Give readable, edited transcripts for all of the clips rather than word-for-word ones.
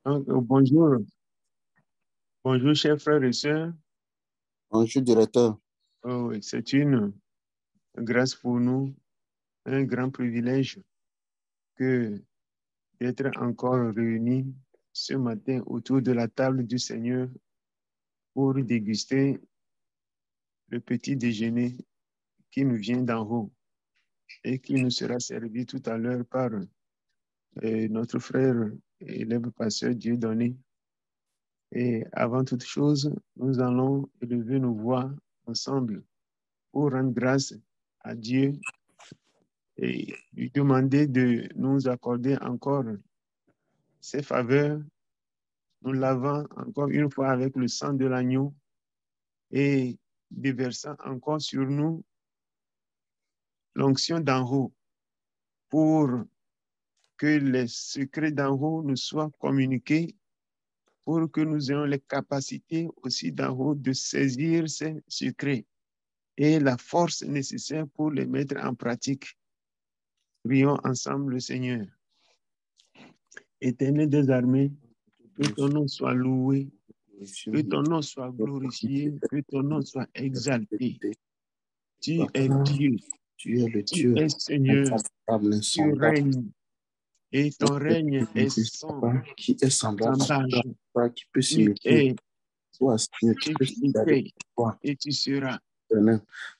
Donc, bonjour. Bonjour, chers frères et sœurs. Bonjour, directeur. Oh, c'est une grâce pour nous, un grand privilège que d'être encore réunis ce matin autour de la table du Seigneur pour déguster le petit déjeuner qui nous vient d'en haut et qui nous sera servi tout à l'heure par notre frère et élève pasteur Dieudonné. Et avant toute chose, nous allons élever nos voix ensemble pour rendre grâce à Dieu et lui demander de nous accorder encore ses faveurs, nous lavant encore une fois avec le sang de l'agneau et déversant encore sur nous l'onction d'en haut pour que les secrets d'en haut nous soient communiqués, pour que nous ayons les capacités aussi d'en haut de saisir ces secrets et la force nécessaire pour les mettre en pratique. Prions ensemble le Seigneur. Éternel des armées, que ton nom soit loué, que ton nom soit glorifié, que ton nom soit exalté. Tu es Dieu, Tu es le tu Dieu es Seigneur, incomparable, tu insondable, règnes et ton règne est sans qui est semblable à semblage. toi, qui peut Tu s'imiter. es Toi, Seigneur, qui peut s'égaler fidélité toi. et tu seras.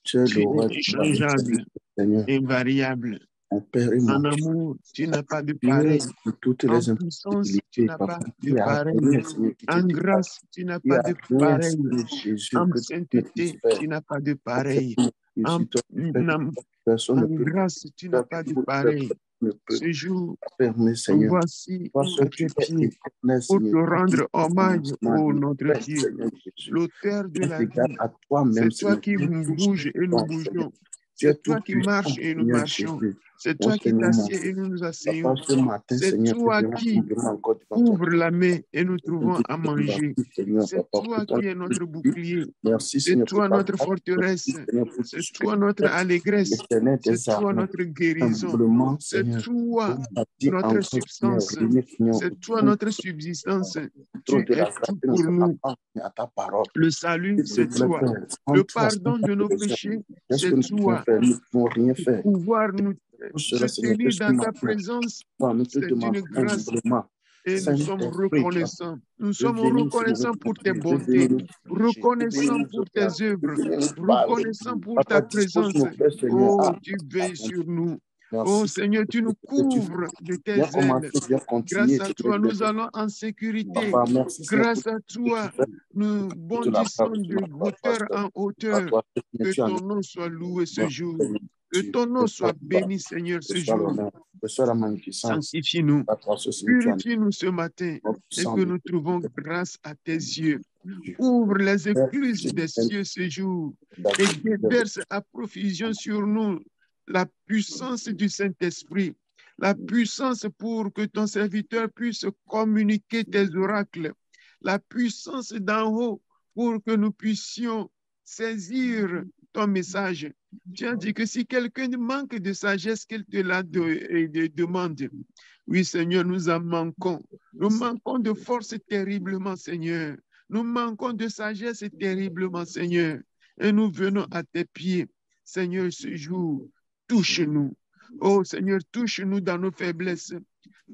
Tu es Tu le roi es inchangeable, Seigneur. invariable. Mon Père et En mon amour, tu n'as pas de Dieu pareil. de toutes En les puissance, tu impossibilités, n'as papa. pas de Tu as pareil. rien, Seigneur, qui te En dépasse. grâce, tu n'as Tu pas as de rien, pareil. Seigneur Jésus, En que tu ne puisses sainteté, faire. tu n'as pas de Mon pareil. Père, je En, suis toi, Père, personne en ne peut grâce, tu n'as toi, pas de tout pareil. ne peut Ce jour, permettre, Seigneur. voici Toi seul, à tu tes es pieds éternel, pour Seigneur. te rendre hommage, ô notre Père, Dieu, Seigneur Jésus. l'auteur de Tu la es égal vie. à toi-même, C'est toi Seigneur. qui Tu es tout bouges et nous puissant, Seigneur. bougeons. Tu es C'est tout toi qui puissant, marches et nous Seigneur marchons. Jésus. C'est Mon toi qui Seigneur, mon t'assieds Dieu. et nous nous Papa, asseyons. ce matin, C'est Seigneur, que toi je qui humblement encore devant toi. ouvres la main et nous trouvons à manger. Seigneur, C'est papa, toi pour ton qui es notre bouclier. merci, C'est Seigneur, pour toi ta notre grâce. forteresse. Merci, Seigneur, pour tout C'est ce que toi tu notre fais. allégresse. L'éternel C'est des toi armées, notre guérison. humblement, C'est Seigneur, toi on a dit notre encore, Seigneur, substance. réunis, Seigneur, C'est toi notre subsistance. autour Tu de es la grâce tout que nous pour sommes nous. à ta parole. Le salut, S'il te c'est plaît, toi. Père, Le en toi, sans pardon ta de nos présence, péchés, qu'est-ce que c'est nous pouvons toi. faire? Nous ne pouvons rien faire. Pouvoir nous Tout se cela, Seigneur, que tenir ce dans ta matin, présence, nous te c'est une demandons grâce humblement. et nous sommes Saint-Esprit, reconnaissants. Nous de sommes venir se lever reconnaissants pour tes de venir bontés, nous diriger, de venir reconnaissants nous pour tes orienter, de œuvres, venir nous parler. reconnaissants pour ta Papa, dispose présence. nos cœurs, Seigneur. Oh, Ah, tu veilles sur nous. Oh merci. Seigneur, tu nous Que tu fais. couvres de tes Viens ailes. commencer, viens continuer. Grâce à toi, nous allons en sécurité. Papa, merci, Seigneur, pour Grâce à tout ce que tu toi, fais. nous Toute la bondissons gloire, de hauteur en à hauteur. toi, Seigneur, Que tu en ton es nom soit loué ce bon. jour. Seigneur, Que tu ton nom reçois soit la gloire, béni, Seigneur, ce reçois jour. l'honneur, reçois la magnificence. Sanctifie-nous, À toi, ce Seigneur, tu en es purifie-nous ce matin bon, et puissant que de nous trouvons grâce à tes yeux. Dieu. Ouvre les Père, écluses je des t'aime, cieux ce jour et David, déverse à profusion sur nous la puissance du Saint-Esprit, la puissance pour que ton serviteur puisse communiquer tes oracles, la puissance d'en haut pour que nous puissions saisir ton message. Tu as dit que si quelqu'un manque de sagesse, qu'il te la demande. Oui, Seigneur, nous en manquons. Nous manquons de force terriblement, Seigneur. Nous manquons de sagesse terriblement, Seigneur. Et nous venons à tes pieds. Seigneur, ce jour, touche-nous. Oh, Seigneur, touche-nous dans nos faiblesses.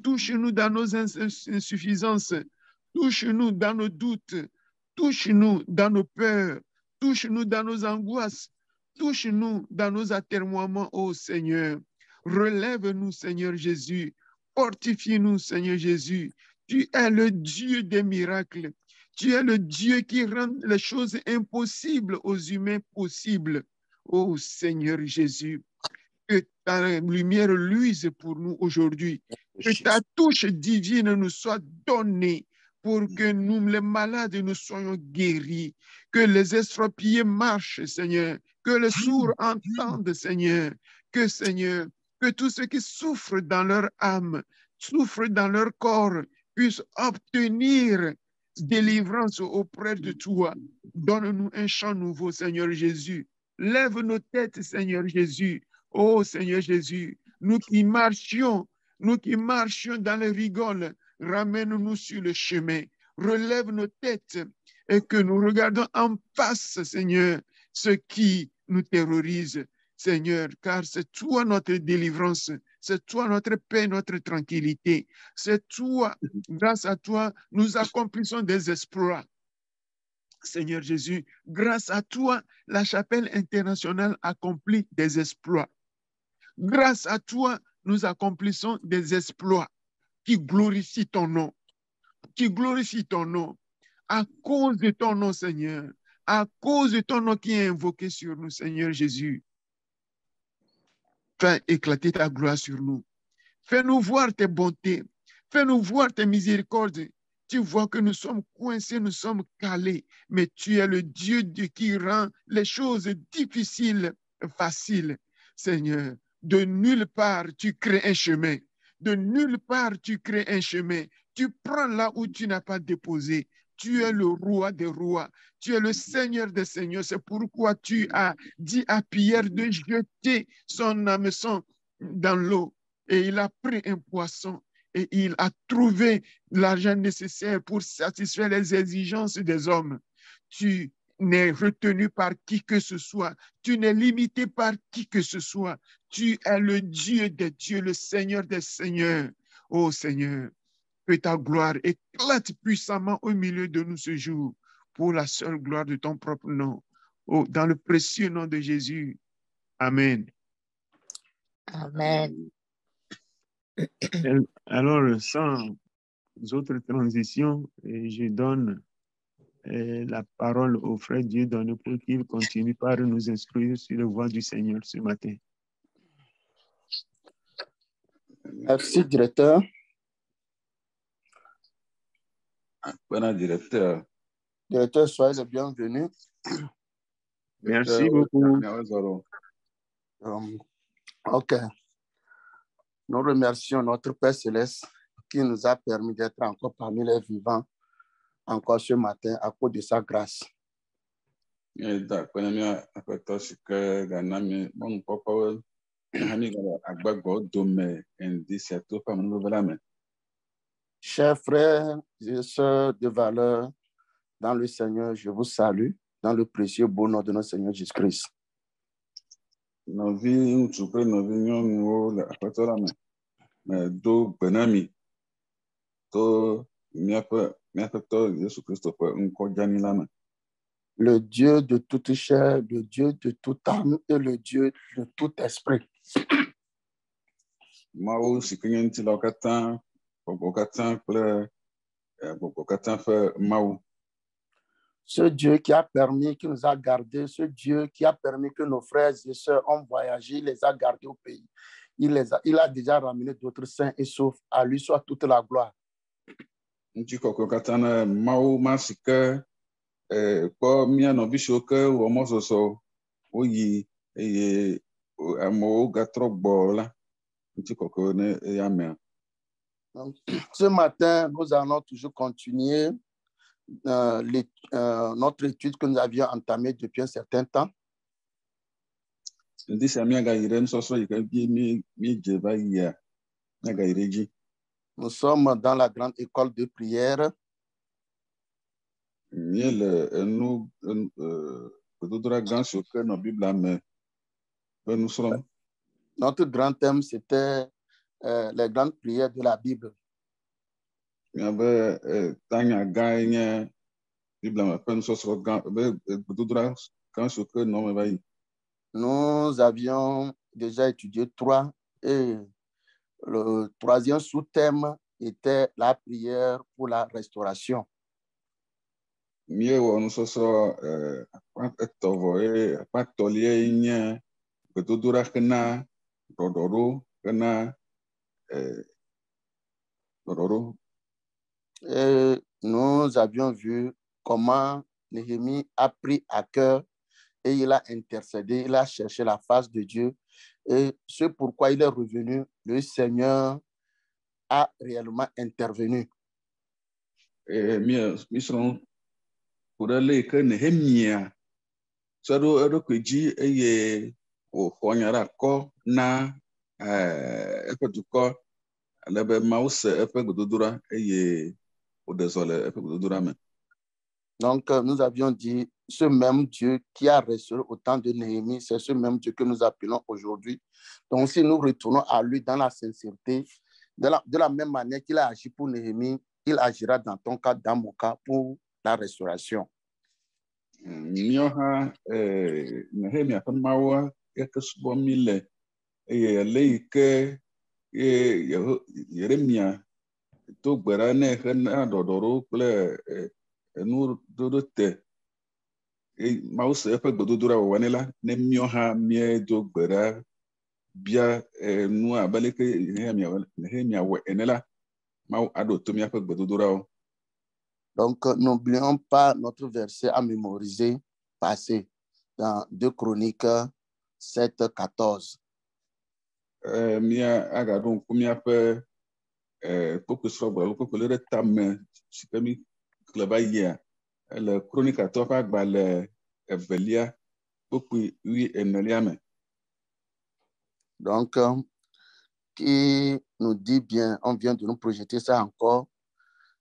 Touche-nous dans nos insuffisances. Touche-nous dans nos doutes. Touche-nous dans nos peurs. Touche-nous dans nos angoisses. Touche-nous dans nos atermoiements, ô Seigneur. Relève-nous, Seigneur Jésus. Fortifie-nous, Seigneur Jésus. Tu es le Dieu des miracles. Tu es le Dieu qui rend les choses impossibles aux humains possibles. Ô Seigneur Jésus, que ta lumière luise pour nous aujourd'hui. Que ta touche divine nous soit donnée pour que nous, les malades, nous soyons guéris. Que les estropiés marchent, Seigneur. Que les sourds entendent, Seigneur. Que, Seigneur, que tous ceux qui souffrent dans leur âme, souffrent dans leur corps, puissent obtenir délivrance auprès de toi. Donne-nous un chant nouveau, Seigneur Jésus. Lève nos têtes, Seigneur Jésus. Oh Seigneur Jésus, nous qui marchions dans les rigoles, ramène-nous sur le chemin, relève nos têtes et que nous regardons en face, Seigneur, ce qui nous terrorise, Seigneur, car c'est toi notre délivrance, c'est toi notre paix, notre tranquillité, c'est toi, grâce à toi, nous accomplissons des exploits. Seigneur Jésus, grâce à toi, la chapelle internationale accomplit des exploits. Grâce à toi, nous accomplissons des exploits qui glorifient ton nom, qui glorifient ton nom. À cause de ton nom, Seigneur, à cause de ton nom qui est invoqué sur nous, Seigneur Jésus, fais éclater ta gloire sur nous. Fais-nous voir tes bontés, fais-nous voir tes miséricordes. Tu vois que nous sommes coincés, nous sommes calés, mais tu es le Dieu qui rend les choses difficiles faciles. Seigneur, de nulle part, tu crées un chemin. De nulle part, tu crées un chemin. Tu prends là où tu n'as pas déposé. Tu es le roi des rois. Tu es le Seigneur des seigneurs. C'est pourquoi tu as dit à Pierre de jeter son hameçon dans l'eau. Et il a pris un poisson et il a trouvé l'argent nécessaire pour satisfaire les exigences des hommes. Tu n'es retenu par qui que ce soit. Tu n'es limité par qui que ce soit. Tu es le Dieu des dieux, le Seigneur des seigneurs. Ô Seigneur, que ta gloire éclate puissamment au milieu de nous ce jour pour la seule gloire de ton propre nom. Oh, dans le précieux nom de Jésus. Amen. Amen. Alors, sans autres transitions, je donne la parole au frère Dieudonné pour qu'il continue par nous instruire sur la voie du Seigneur ce matin. Merci, directeur. Bon directeur. Directeur, soyez le bienvenu. Merci beaucoup. OK. Nous remercions notre Père Céleste qui nous a permis d'être encore parmi les vivants encore ce matin à cause de sa grâce. Chers frères et sœurs de valeur dans le Seigneur, je vous salue dans le précieux beau nom de notre Seigneur Jésus-Christ. Le Dieu de toute chair, le Dieu de toute âme et le Dieu de tout esprit. Ce Dieu qui a permis, qui nous a gardés, ce Dieu qui a permis que nos frères et sœurs ont voyagé, il les a gardés au pays. Il a déjà ramené d'autres saints et saufs. À lui soit toute la gloire. Ce matin, nous allons toujours continuer notre étude que nous avions entamée depuis un certain temps. Nous sommes dans la grande école de prière. Notre grand thème, c'était les grandes prières de la Bible. Nous avions déjà étudié 3 et le troisième sous-thème était la prière pour la restauration. Et nous avions vu comment Néhémie a pris à cœur et il a intercédé, il a cherché la face de Dieu. Et c'est pourquoi il est revenu. Le Seigneur a réellement intervenu. ale be Mawu se eƒe gbedodoɖa eye wòɖe zɔ le eƒe gbedodoɖa me. Donc, nous avions dit, ce même Dieu qui a restauré au temps de Néhémie, c'est ce même Dieu que nous appelons aujourd'hui. Donc, si nous retournons à lui dans la sincérité, de la même manière qu'il a agi pour Néhémie, il agira dans ton cas, dans mon cas, pour la restauration. Míawo hã Nehemia ƒe Mawu yake subɔm mí le eye le yi ke Yeremia do gbe ɖa nɛ hena ɖɔɖɔɖo kple nuɖoɖo te. Mawu se eƒe gbedodoɖa wòwɔ nɛ la, ne míawo hã míedo gbe ɖa bia nu abe leke Nehemia wɔ ene la, Mawu aɖo to míaƒe gbedodoɖawo. Donc, n'oublions pas notre verset à mémoriser passé dans 2 Chroniques 7:14. Mía agaɖo ŋku míaƒe kpokposrɔ̃gbe kpokpo le ɖe tame si ke mí xlẽ va yia le Kronikatɔwo ƒe agbalẽ 2 kpokpoi 14 me. Donc, qui nous dit bien, on vient de nous projeter ça encore.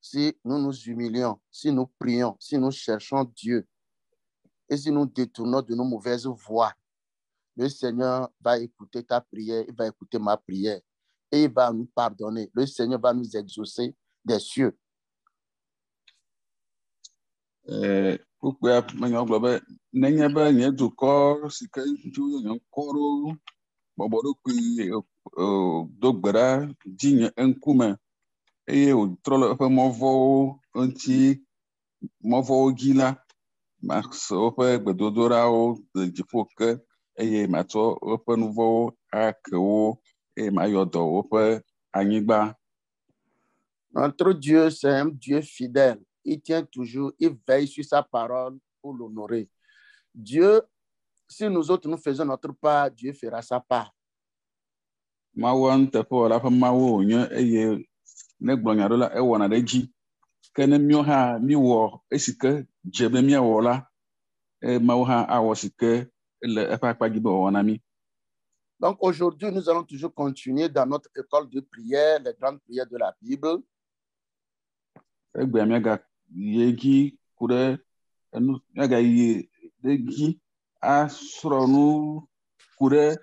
Si nous nous humilions, si nous prions, si nous cherchons Dieu et si nous détournons de nos mauvaises voies, le Seigneur va écouter ta prière, il va écouter ma prière et il va nous pardonner. Le Seigneur va nous exaucer des cieux. Kpokpoa menyawo gblɔ be nenye be nye dukɔ si ke ŋutsu nye ŋkɔwo bɔbɔ ɖokui do gbe ɖa dzi nye ŋkume eye wòtrɔ le eƒe mɔvɔwo ŋuti mɔvɔwo dzi la, mase woƒe gbedodoɖawo le dziƒo ke eye matsɔ woƒe nu vɔ̃wo ake wo eye mayɔ dɔ woƒe anyigba. Notre Dieu, c'est un Dieu fidèle. Il tient toujours, il veille sur sa parole pour l'honorer. Dieu, si nous autres nous faisons notre part, Dieu fera sa part. Mawu nuteƒewɔla ƒe Mawu wònye eye ne gblɔ nya ɖo la, ewɔna ɖe edzi. Ke ne míawo hã míwɔ esi ke dze be míawɔ la, Mawu hã awɔ si ke le eƒe akpa dzi be wòwɔ na mí. Donc aujourd'hui, nous allons toujours continuer dans notre école de prière, les grandes prières de la Bible. Egbea míagayi edzi ku ɖe míagayi ɖe edzi asrɔ̃ nu ku ɖe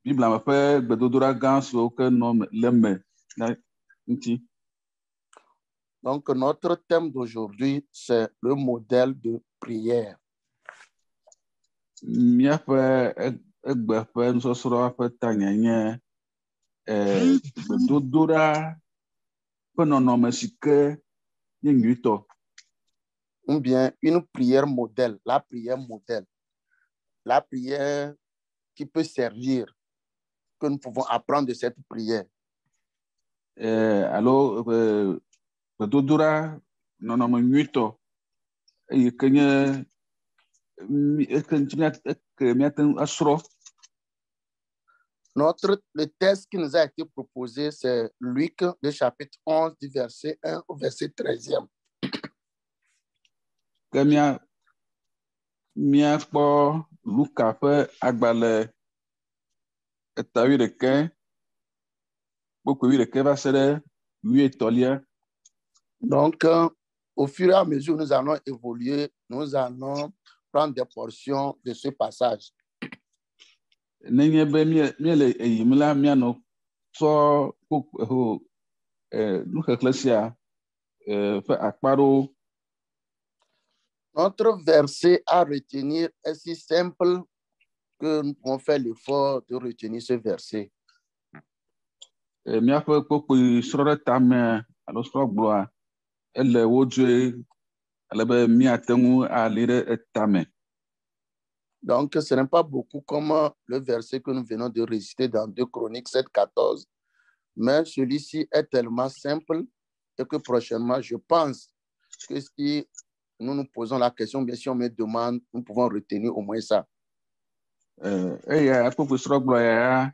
Biblia me ƒe gbedodoɖa gã siwo ke nɔ le me la ŋuti. Donc notre thème d'aujourd'hui, c'est le modèle de prière. Míaƒe egbe ƒe nusɔsrɔ̃ ƒe tanya nye gbedodoɖa ƒe nɔnɔme si ke nye nyuitɔ. Ou bien une prière modèle, la prière qui peut servir, que nous pouvons apprendre de cette prière. Alo gbedodoɖa nɔnɔme nyuitɔ eye ke nye míate ŋu asrɔ̃. Le texte qui nous a été proposé, c'est Luc, le chapitre 11, du verset 1 au verset 13e. Ke míakpɔ Luka ƒe agbalẽ 11 kpokpoi 11 va se ɖe 13. Donc, au fur et à mesure, nous allons évoluer, nous allons prendre des portions de ce passage. Nenye be míele eyim la, míanɔ tsɔ nuxexlẽ sia ƒe akpa ɖewo. Notre verset à retenir est si simple que nous pouvons faire l'effort de retenir ce verset. Míaƒe kpokpoi srɔ̃ ɖe tame alo srɔ̃gblɔa ele wodzoe ale be míate ŋu ali ɖe etame. Donc, ce n'est pas beaucoup comme le verset que nous venons de réciter dans 2 Chroniques 7:14, mais celui-ci est tellement simple et que prochainement, je pense que si nous nous posons la question, bien si on me demande, nous pouvons retenir au moins ça. Eya kpokpoi srɔ̃gblɔ ya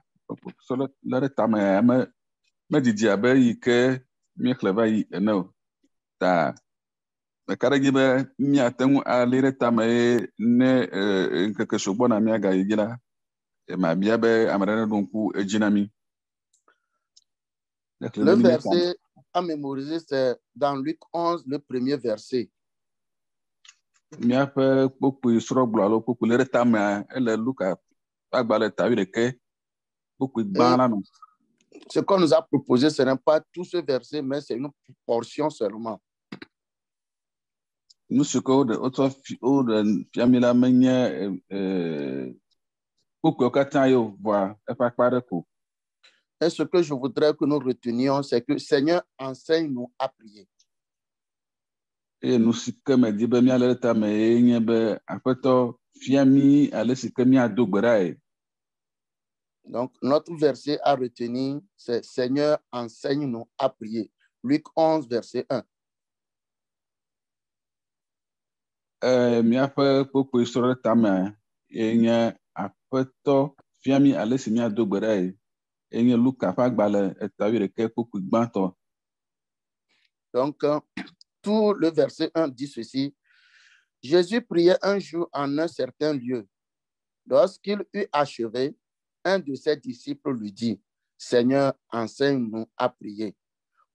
srɔ̃ le ɖe tame ya medidi abe yi ke míexlẽ va yi ene o. Ta ɖeka ɖe dzi be míate ŋu ali ɖe tame eye ne ŋkeke so gbɔna míagayi dzi la, mabia be ame ɖe neɖo ŋku edzi na mí. Le verset à mémoriser, c'est dans Luc 11, le premier verset. Miaƒe kpokpui srɔ̃gblɔ alo kpokpui le ɖe tamea ele Luka agbalẽ tawi ɖeke kpokpui gbã la me. Ce qu'on nous a proposé, ce n'est pas tout ce verset, mais c'est une portion seulement. Nu si ke wotsɔ fia mi la menye kpokpuiwo katã ye voa eƒe akpa ɖe ko. Et ce que je voudrais que nous retenions, c'est que Seigneur enseigne-nous à prier. Eye nu si ke medi be míalé ɖe tame ye nye be Aƒetɔ fia mi ale si ke míado gbe ɖae. Donc, notre verset à retenir, c'est Seigneur enseigne-nous à prier. Luc 11, verset 1. Míaƒe kpokpui srɔ̃ ɖe tame ye nye Aƒetɔ fia mi ale si míado gbe ɖae. Ye nye Luka ƒe agbalẽ etawi ɖeke kpokpui gbãtɔ. Donc, tout le verset 1 dit ceci. Jésus priait un jour en un certain lieu. Lorsqu'il eut achevé, un de ses disciples lui dit, Seigneur, enseigne-nous à prier,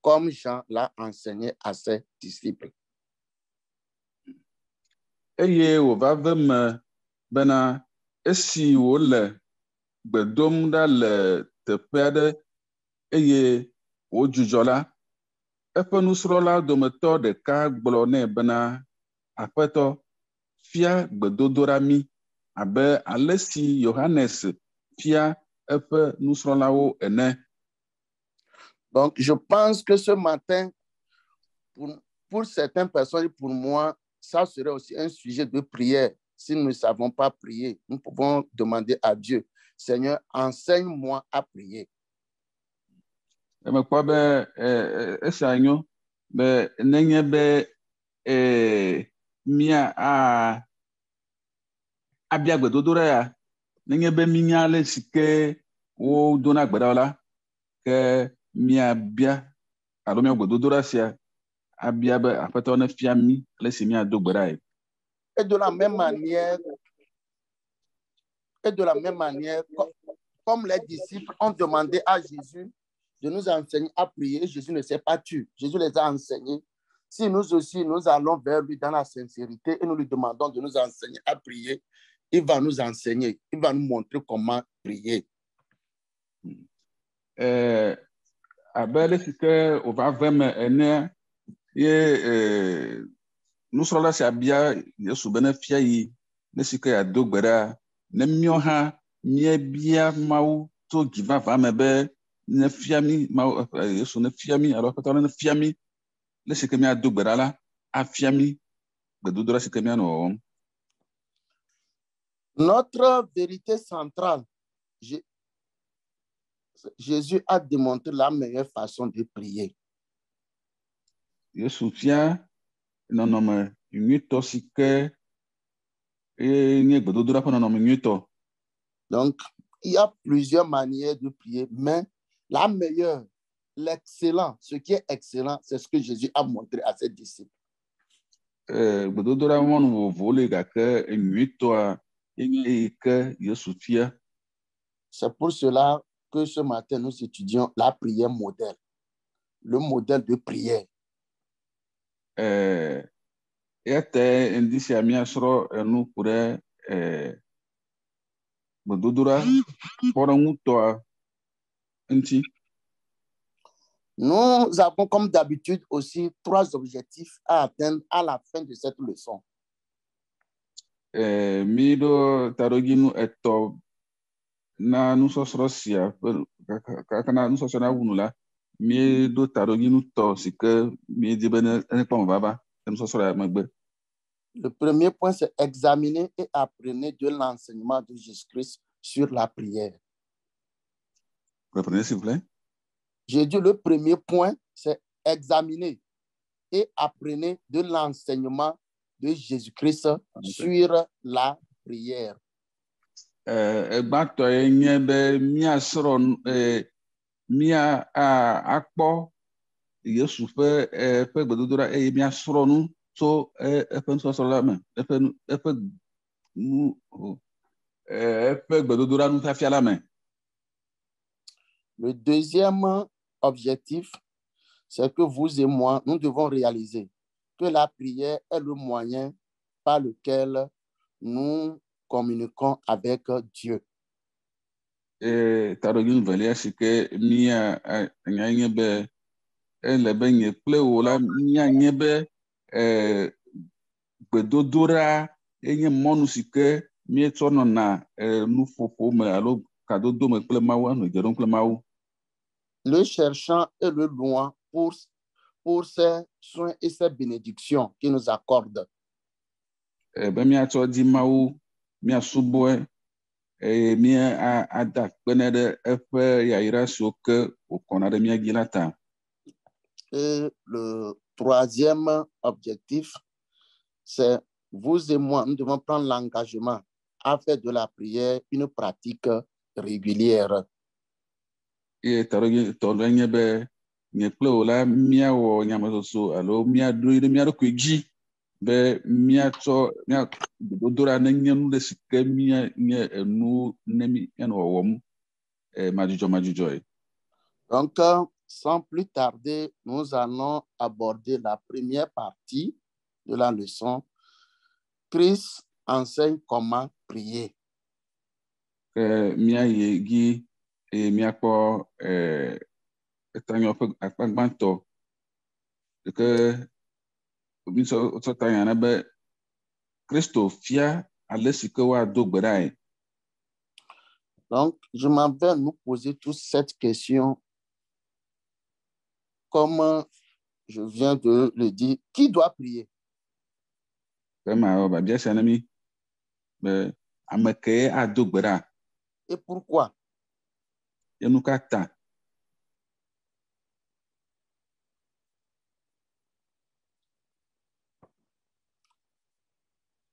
comme Jean l'a enseigné à ses disciples. Eye wòva ve me bena esi wòle gbe dom ɖa le teƒe aɖe eye wòdzudzɔ la, eƒe nusrɔ̃la dometɔ ɖeka gblɔ nɛ bena Aƒetɔ fia gbedodoɖa mi abe ale si Yohanes fia eƒe nusrɔ̃lawo ene. Donc, je pense que ce matin, pour certaines personnes, pour moi, ça serait aussi un sujet de prière. Si nous ne savons pas prier, nous pouvons demander à Dieu, Seigneur, enseigne-moi à prier. Mekpɔ be esia nyo be nenye be mía abia gbedodoɖa ya, nenye be mínya ale si ke wodona gbe ɖa la, ke míabia alo mía gbedodoɖa sia abia be Aƒetɔ ne fia mí ale si míado gbe ɖae. Et de la même manière, comme les disciples ont demandé à Jésus de nous enseigner à prier, Jésus ne s'est pas tué. Jésus les a enseignés. Si nous aussi, nous allons vers lui dans la sincérité et nous lui demandons de nous enseigner à prier, il va nous enseigner, il va nous montrer comment prier. Abe le si ke wòva ve me ene ye nusrɔ̃la sia bia Yesu be ne fia yi ne si ke yeado gbe ɖa, ne míawo hã míebia Mawu to dzi vavã me be ne fia mí Mawu Yesu ne fia mí alo Aƒetɔ ne fia mí ne si ke míado gbe ɖa la, afia mí gbedodoɖa si ke míanɔ wɔwɔm. Notre vérité centrale, Jésus a démontré la meilleure façon de prier. Yesu fia nɔnɔme nyuitɔ si ke nye gbedodoɖa ƒe nɔnɔme nyuitɔ. Donc, il y a plusieurs manières de prier, mais la meilleure, l'excellent, ce qui est excellent, c'est ce que Jésus a montré à ses disciples. Gbedodoɖa mɔnu vovovowo le gake nyuitɔa yenye ke Yesu fia. C'est pour cela que ce matin, nous étudions la prière modèle, le modèle de prière. Yate indi sia míasrɔ̃ enu ku ɖe gbedodoɖa kpɔɖeŋutɔa ŋuti. Nous avons comme d'habitude aussi 3 objectifs à atteindre à la fin de cette leçon. Mi ɖo taɖodzinu etɔ̃ na nusɔsrɔ̃ sia kaka na nusɔsrɔ̃ na wunu la, mi ɖo taɖodzinu tɔ si ke mi di be ne kpɔ vava nusɔsrɔ̃ ya megbe. Le premier point, c'est examiner et apprendre de l'enseignement de Jésus-Christ sur la prière. Reprenez s'il vous plaît. J'ai dit le premier point, c'est examiner et apprendre de l'enseignement de Jésus-Christ sur la prière. Gbãtɔ ye nye be míasrɔ̃ akpɔ Yesu ƒe gbedodoɖa eye míasrɔ̃ nu tso eƒe nusɔsrɔ̃ la me, eƒe gbedodoɖa nufiafia la me. Le deuxième objectif, c'est que vous et moi, nous devons réaliser que la prière est le moyen par lequel nous communiquons avec Dieu. Tarogin velia si ke mia nyanye be ele be nye kple wo la mia nye be gbedodora enye mɔnu si ke mietsɔ nɔna nuƒoƒo me alo kadodo me kple Mawu anɔ dze ɖom kple Mawu. Le cherchant et le louant pour ses soins et ses bénédictions qu'il nous accorde. Be miatsɔ di Mawu, miasubɔe, eye ada kpene ɖe eƒe yayra siwo ke wòkɔna ɖe mia dzi la ta. Et le troisième objectif, c'est vous et moi, nous devons prendre l'engagement à faire de la prière une pratique régulière. Eye tɔɖe nye be nye kple wò la miawɔ nyamesoso alo miaɖo ɖe mia ɖokui dzi be miatsɔ miadodoɖa nenye nu ɖe si ke nye enu ne mianɔ wɔwɔm madzudzɔe. Donc, sans plus tarder, nous allons aborder la première partie de la leçon. Christ enseigne comment prier. Miayi dzi eye miakpɔ etanyɔ ƒe akpa gbãtɔ ke mísɔ tanya na be Kristo fia ale si ke woado gbe ɖae. Donc, je m'en vais nous poser tous cette question. Comme je viens de le dire, qui doit prier? Babia sia na mi be ame ke ado gbe ɖa. Et pourquoi? Enu ka ta.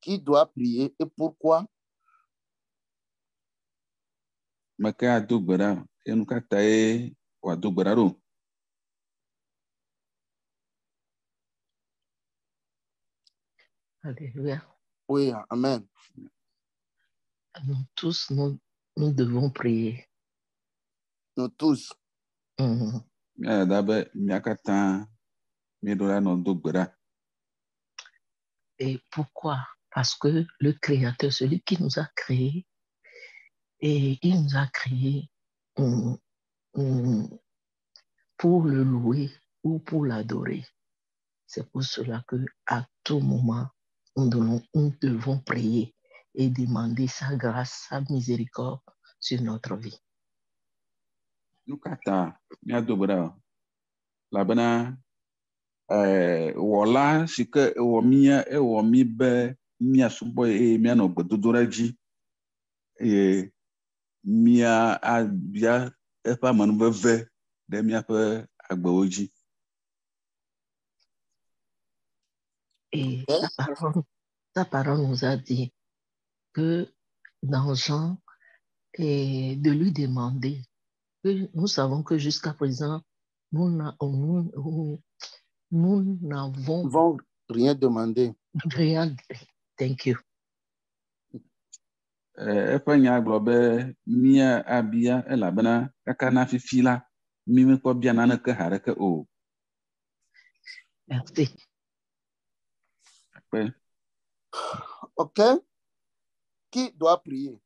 Qui doit prier et pourquoi? Ame ke ado gbe ɖa. Enu ka ta ye wòado gbe ɖa ɖo. Alléluia. Oui, amen. Nous tous, nous devons prier. Nous tous. Miada be mia katã mieɖo la nɔ do gbe ɖa. Et pourquoi? Parce que le Créateur, celui qui nous a créés, et il nous a créés pour le louer ou pour l'adorer. C'est pour cela que à tout moment, nous devons prier et demander sa grâce, sa miséricorde sur notre vie. Nu ka ta miado gbe ɖa labena wɔla si ke ewɔ mi be miasubɔ eye mianɔ gbedodoɖa dzi eye miabia eƒe amenuveve ɖe miaƒe agbewo dzi. Et sa parole nous a dit que dans Jean, et de lui demander, que nous savons que jusqu'à présent, nous n'avons rien demandé. Rien. Thank you. Eƒe nya gblɔ be miabia elabena kaka na fifi la mi mekpɔ bia naneke haɖeke o. Merci. OK. Qui doit prier?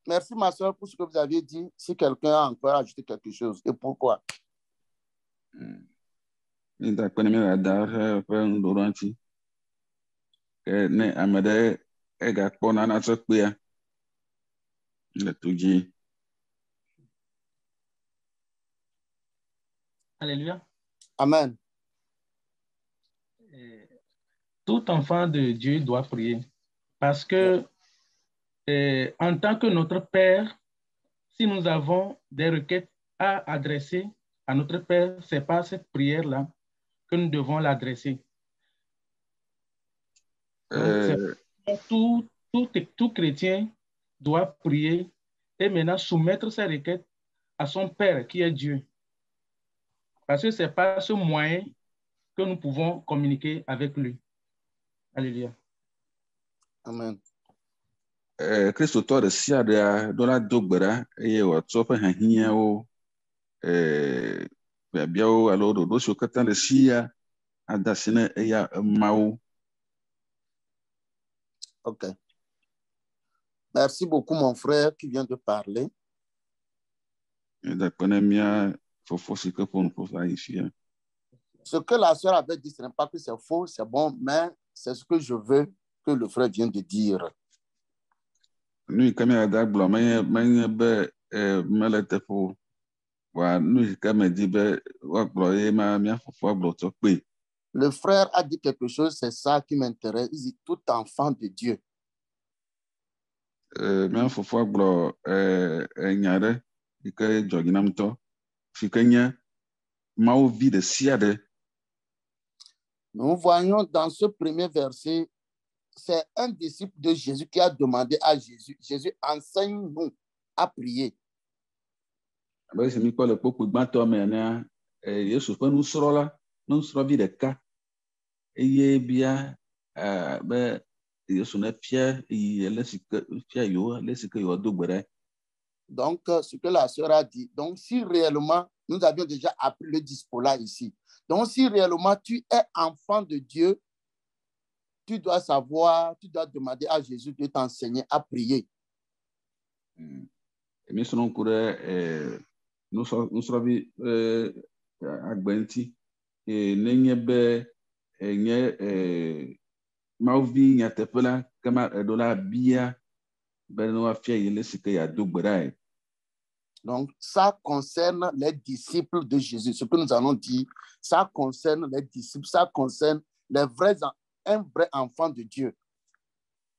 Merci, ma soeur, pour ce que vous avez dit. Si quelqu'un a encore ajouté quelque chose, et pourquoi? Ne ame ɖe egakpɔ nana tsɔ kpea le to dzi. Alléluia. Amen. Tout enfant de Dieu doit prier parce que en tant que notre Père, si nous avons des requêtes à adresser à notre Père, c'est par cette prière-là que nous devons l'adresser. Tout chrétien doit prier et maintenant soumettre ses requêtes à son Père qui est Dieu. Parce que c'est par ce moyen que nous pouvons communiquer avec lui. Alléluia. Amen. Kristo tɔ ɖe sia ɖea ɖo la do gbe ɖa eye wòatsɔ eƒe hiahiãwo biabiawo alo ɖoɖo siwo katã le sia ada asi ne eya emawo. Ok. Merci beaucoup, mon frère, qui vient de parler. Da kpe ne mia fofo si ke ƒo nu ƒo va yi fia. Ce que la sœur avait dit, ce n'est pas que c'est faux, c'est bon, mais c'est ce que je veux que le frère vient de dire. Nu yi ke mia da gblɔ menye be mele teƒe o. Wa nu yi ke me di be woagblɔ ye ma mia fofoa gblɔ tsɔ kpe. Le frère a dit quelque chose, c'est ça qui m'intéresse. Il dit tout enfant de Dieu. Mia fofoa gblɔ nya ɖe yi ke dzɔ dzi nam ŋutɔ si ke nye Mawu vi ɖe sia ɖe. Nous voyons dans ce premier verset, c'est un disciple de Jésus qui a demandé à Jésus, Jésus, enseigne-nous à prier. Abe si mi kpɔ le kpokpo gbãtɔ me enea, Yesu ƒe nusrɔ̃vi ɖeka eye bia be Yesu ne fia yi le si ke fia yewo le si ke yewoado gbe ɖa. Donc, ce que la sœur a dit, donc si réellement, nous avions déjà appris le dispo-là ici. Donc, si réellement tu es enfant de Dieu, tu dois savoir, tu dois demander à Jésus de t'enseigner à prier. Mi srɔ̃ ŋku ɖe nusrɔ̃vi agbe ŋuti nenye be nye Mawuvi nyateƒe la kema eɖo la bia be ne woafia yi le si ke yeado gbe ɖae. Donc, ça concerne les disciples de Jésus. Ce que nous allons dire, ça concerne les disciples, ça concerne un vrai enfant de Dieu.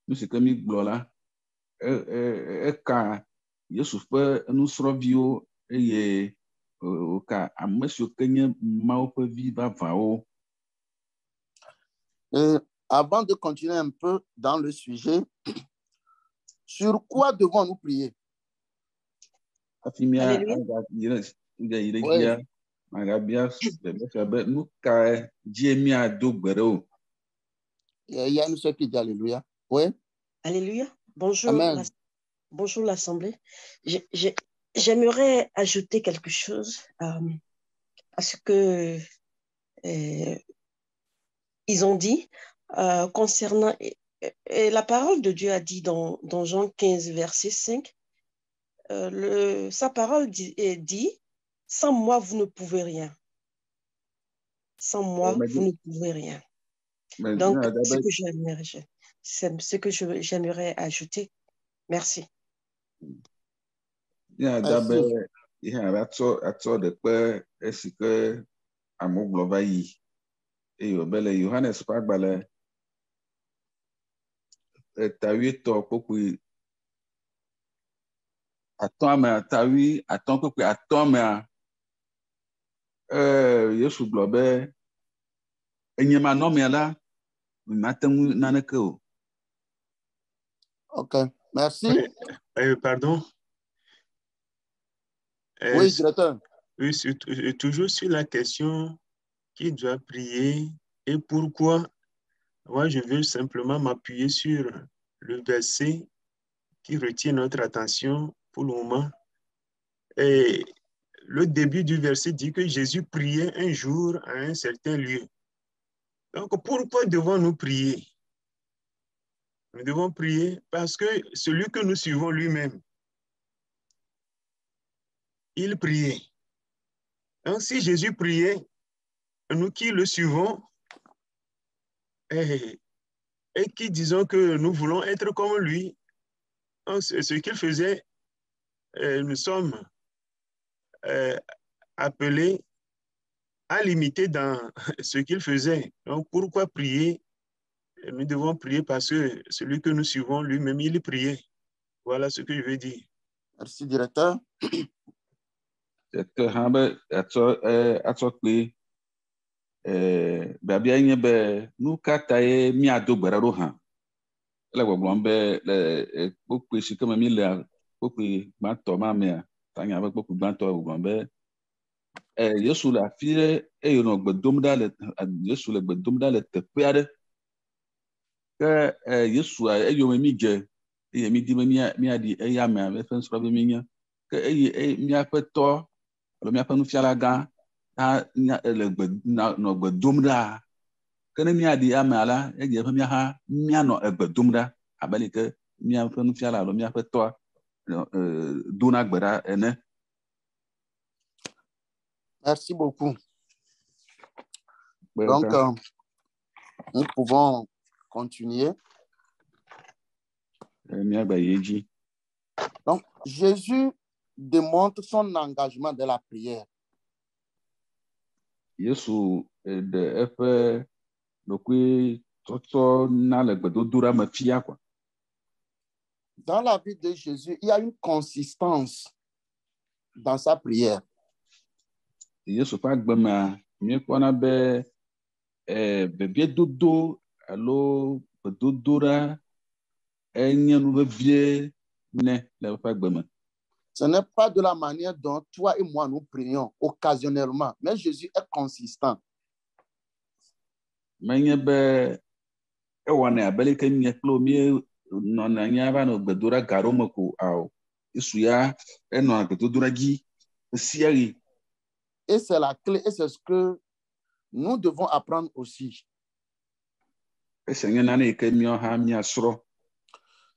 Nu si ke mi gblɔ la, eka Yesu ƒe nusrɔ̃viwo eye woka ame siwo ke nye Mawu ƒe vi vavãwo. Avant de continuer un peu dans le sujet, sur quoi devons-nous prier? Il y a une seule qui dit Alléluia. Oui. Alléluia. Bonjour. Amen. Bonjour l'Assemblée. J'aimerais ajouter quelque chose à ce que ils ont dit concernant... la parole de Dieu a dit dans Jean 15, verset 5, sa parole dit, sans moi, vous ne pouvez rien. Sans moi, vous ne pouvez rien. Donc, c'est ce que j'aimerais ajouter. Merci. Yohanes ƒe agbalẽ etawuietɔ kpokpui atɔ̃ kpokpui atɔ̃ mea, Yesu gblɔ be enye manɔmea la mate ŋu naneke o. Ok, merci. Pardon. Oui, directeur. Oui, toujours sur la question qui doit prier et pourquoi. Moi, je veux simplement m'appuyer sur le verset qui retient notre attention pour le moment. Et le début du verset dit que Jésus priait un jour à un certain lieu. Donc, pourquoi devons-nous prier? Nous devons prier parce que celui que nous suivons lui-même, il priait. Donc, si Jésus priait, nous qui le suivons et qui disons que nous voulons être comme lui, ce qu'il faisait, nous sommes appelés à l'imiter dans ce qu'il faisait. Donc, pourquoi prier? Nous devons prier parce que celui que nous suivons lui-même, il priait. Voilà ce que je veux dire. Merci, directeur. Babia nye be nu ka ta ye miado gbe ɖa ɖo hã ele gbɔgblɔm be le kpokpui si ke me mi le kpokpui gbãtɔ ma mea tanya be kpokpui gbãtɔ gbɔgblɔm be Yesu le afi ɖe eye wònɔ gbe dom ɖa le Yesu le gbe dom ɖa le teƒe aɖe ke Yesua eyome mi dze eye mi di be miaɖi eya mea eƒe nusrɔ̃vi mi nye ke eye miaƒe tɔ alo miaƒe nufiala gã le gbe dom ɖa ke ne míaɖi ame la edze ƒe míaha míanɔ egbe dom ɖa abe li ke míaƒe nufiala alo míaƒe tɔa dona gbe ɖa ene. Merci beaucoup. Donc, nous pouvons continuer. Donc, Jésus démontre son engagement dans la prière. Yesu de eƒe ɖokui tsɔtsɔ na le gbedodoɖa me fia quoi. Dans la vie de Jésus, il y a une consistance dans sa prière. Yesu ƒe agbemea míekpɔna be veviedodo alo gbedodoɖa enye nu vevie ne le eƒe agbeme. Ce n'est pas de la manière dont toi et moi nous prions occasionnellement, mais Jésus est consistant. Menye be ewɔnɛ abe li ke mie kplo mie nɔna nya va nɔ gbedoɖa ga ɖewo me ko ao. Yesu ya enɔna gbedodoɖa dzi sia ɣi. Et c'est la clé, et c'est ce que nous devons apprendre aussi. Ese nye nane yi ke míawo hã míasrɔ̃.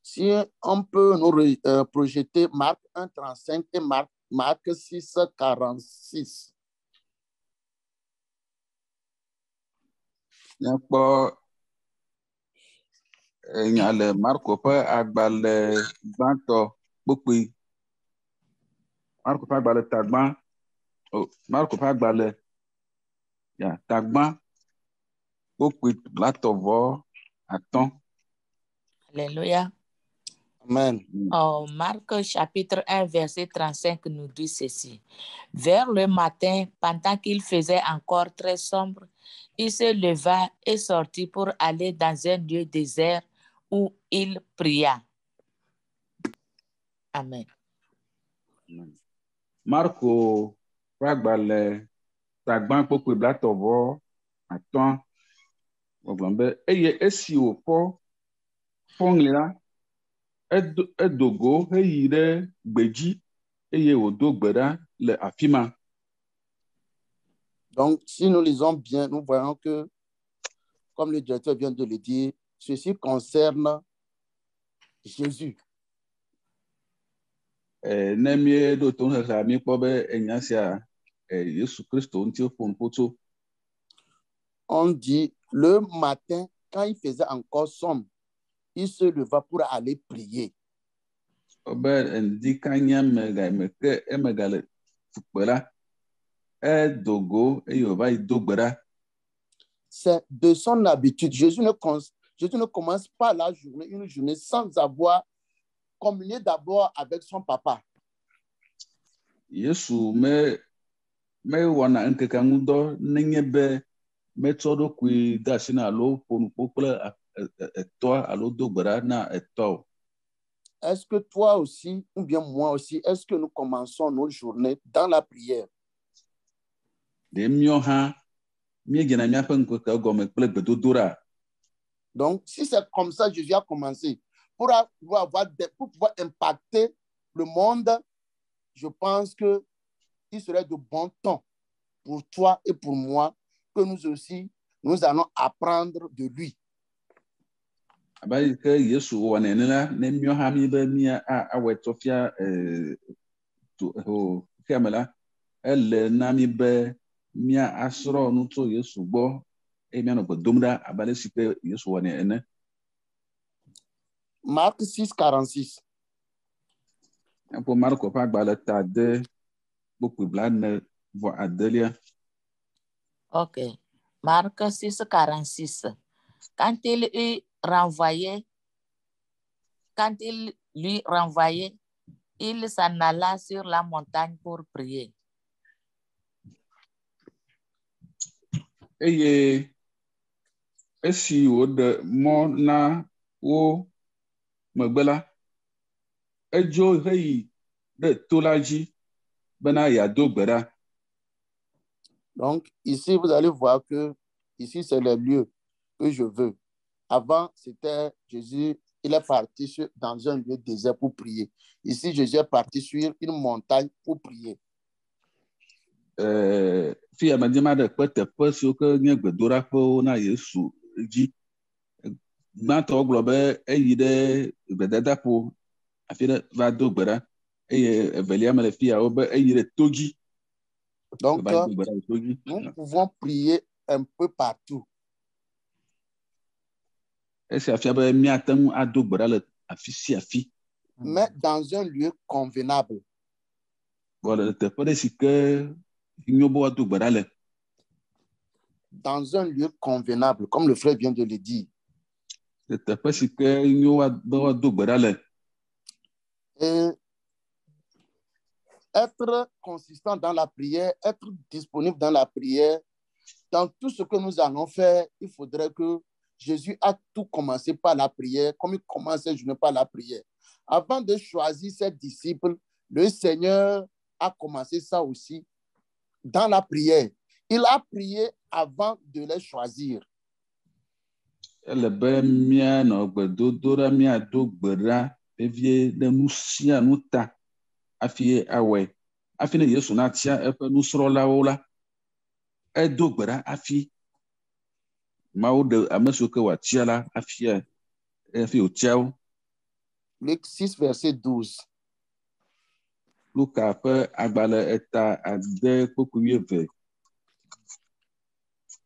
Si on peut nous projeter Marc 1,35 et Marc 6,46. Míakpɔ nya le Marko ƒe agbalẽ gbãtɔ kpokpui. Marko ƒe agbalẽ tagbã. Marko ƒe agbalẽ tagbã kpokpui blatɔ-vɔ atɔ̃. Alléluia. Amen. Marc chapitre 1 verset 35 nous dit ceci. Vers le matin, pendant qu'il faisait encore très sombre, il se leva et sortit pour aller dans un lieu désert où il pria. Amen. Marko ƒe agbalẽ tagbã kpokpui blatɔ-vɔ atɔ̃ gbɔgblɔ be eye esi wòkpɔ fɔŋli la, edo go heyi ɖe gbedzi eye wòdo gbe ɖa le afi ma. Donc, si nous lisons bien, nous voyons que, comme le directeur vient de le dire, ceci concerne Jésus. Ne míeɖo to xexea míekpɔ be enya sia Yesu Kristo ŋuti ƒo nuƒo tso. On dit, le matin, quand il faisait encore sombre, il se leva pour aller prier. C'est de son habitude. Jésus ne commence pas la journée, une journée sans avoir communié d'abord avec son papa. Yesu me wana nkeka ŋudɔ nenye be metsɔ ɖokui de asi na alo ƒo nuƒo kple etɔ alo do gbe ɖa na etɔ. Est-ce que toi aussi, ou bien moi aussi, est-ce que nous commençons nos journées dans la prière? De míawo hã míedzena míaƒe ŋkeke gɔme kple gbedodoɖa. Donc, si c'est comme ça, Jésus a commencé pour pouvoir impacter le monde, je pense que il serait de bon ton pour toi et pour moi que nous aussi, nous allons apprendre de lui. Abayi ke Yesu wɔ nene la, ne míawo hã mi be mía awɔ tsɔfia xeame la, ele na mi be mía asrɔ̃ nu tso Yesu gbɔ eye míanɔ gbe dom ɖa abe ale si ke Yesu wɔ nɛ ene. Marc 6,46. Pour Marko ƒe agbalẽ ta de kpokpui blaene-vɔ-adelia. Ok. Marc 6,46. Quand il lui renvoyait, il s'en alla sur la montagne pour prier. Eye esi wòɖe mɔ na wo megbe la, edzo heyi ɖe to la dzi bena yeado gbe ɖa. Donc, ici, vous allez voir que ici, c'est le lieu que je veux. Avant, c'était Jésus, il est parti dans un lieu désert pour prier. Ici, Jésus est parti sur une montagne pour prier. fi amedzema ɖe kpe teƒe siwo ke nye gbedoɖaƒewo na Yesu dzi. Gbãtɔ gblɔ be eyi ɖe gbedadaƒo afi ɖe va do gbe ɖa, eye evelia me le fia wo be eyi ɖe to dzi. Donc, nous pouvons prier un peu partout. Esia fia be míate ŋu ado gbe ɖa le afi sia afi. Mais dans un lieu convenable. Bon, le teƒe ɖe si ke nyo be woado gbe ɖa le. Dans un lieu convenable, comme le frère vient de le dire. Le teƒe si ke nyo be woado gbe ɖa le. Et être consistant dans la prière, être disponible dans la prière, dans tout ce que nous allons faire, il faudrait que Jésus a tout commencé par la prière, comme il commence ses journées par la prière. Avant de choisir ses disciples, le Seigneur a commencé ça aussi dans la prière. Il a prié avant de les choisir. Ele be míanɔ gbedodoɖa míado gbe ɖa vevie ɖe nu sia nu ta hafi awɔe. Hafi ne Yesu natia eƒe nusrɔ̃lawo la, edo gbe ɖa hafi Mawu ɖe ame siwo ke wòatia la hafi wòtia wo. Luc 6, verset 12. Luka ƒe agbalẽ eta ade kpokpo 12.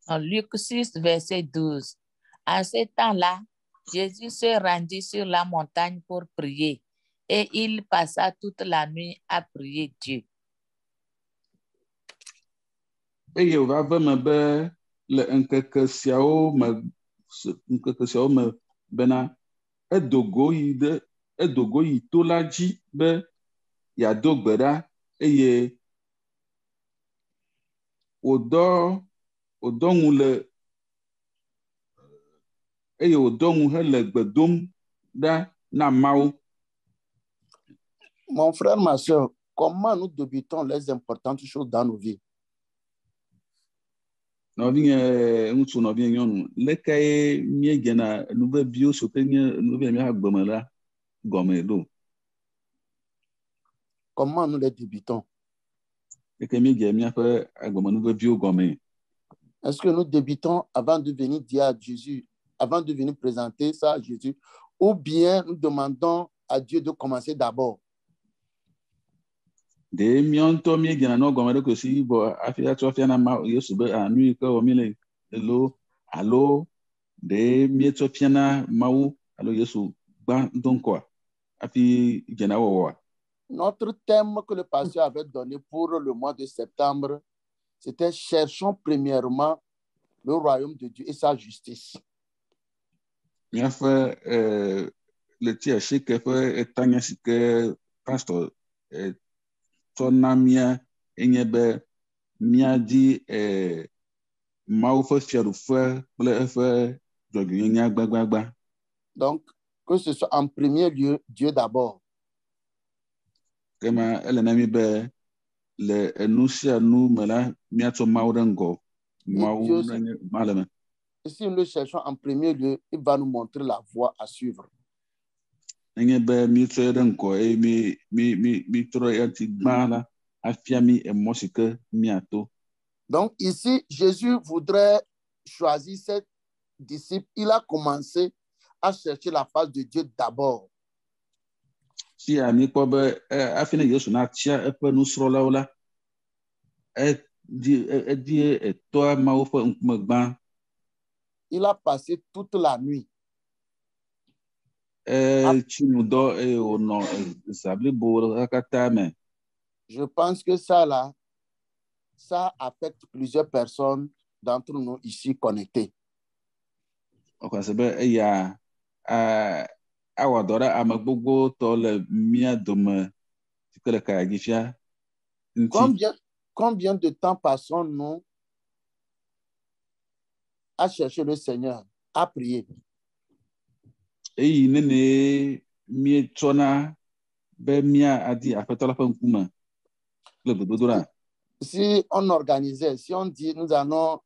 En Luc 6, verset 12. En ce temps-là, Jésus se rendit sur la montagne pour prier et il passa toute la nuit à prier Dieu. Eye wòva ve me be le ŋkeke siawo me bena edo go yi to la dzi be yeado gbe ɖa eye wòdɔ ŋu hele gbe dom ɖa na Mawu. Mon frère, ma soeur, comment nous débutons les importantes choses dans nos vies? Nɔvinye ŋutsu, nɔvinye nyɔnu, lekae míegena nuveviwo siwo ke nye nuvevia míaƒe agbeme la gɔme ɖo? Comment nous les débutons? Leke míegena míaƒe agbeme nuveviwo gɔme? Est-ce que nous débutons avant de venir dire à Jésus, avant de venir présenter ça à Jésus, ou bien nous demandons à Dieu de commencer d'abord? De míawo ŋutɔ míegena nɔ gɔme ɖe kosi bɔ hafi atsɔ fia na Yesu be nu yi ke wɔ mí le alo de míetsɔ fia na Mawu alo Yesu gbã do ŋkɔa hafi dzena wɔwɔa? Notre thème que le pasteur avait donné pour le mois de septembre, c'était « Cherchons premièrement le royaume de Dieu et sa justice ». Míaƒe le tia shike ƒe etanya si ke pastor tsɔ na mía enye be míadi Mawu ƒe fiaɖuƒe kple eƒe dzɔdzɔenyenye gbagbagba. Donc, que ce soit en premier lieu Dieu d'abord. Kema ele na mi be le enu sia nu me la míatsɔ Mawu ɖe ŋgɔ. Mawu nenye maleme. Et si nous le cherchons en premier lieu, il va nous montrer la voie à suivre. Nenye be míetsɔ ɖe ŋgɔ eye mítrɔ eti gbã la afia mi emɔ si ke míato. Donc ici, Jésus voudrait choisir ses disciples. Il a commencé à chercher la face de Dieu d'abord. Si mi kpɔ be afi ne Yesu natia eƒe nusrɔ̃lawo la, edi etɔa Mawu ƒe ŋkume gbã. Il a passé toute la nuit. Tsinudɔ eye wònɔ zã blibo la katã me. Je pense que ça affecte plusieurs personnes d'entre nous ici connectés. Ɔkɔse be eya awɔ dɔ ɖe ame gbogbo tɔ le mía dome si ke le kayadzi fia ŋuti. Combien de temps passons-nous à chercher le Seigneur, à prier? Eyi nene míetsɔna be mía adi Aƒetɔ la ƒe ŋkume le gbedodoɖa. Si on organisait, si on dit nous allons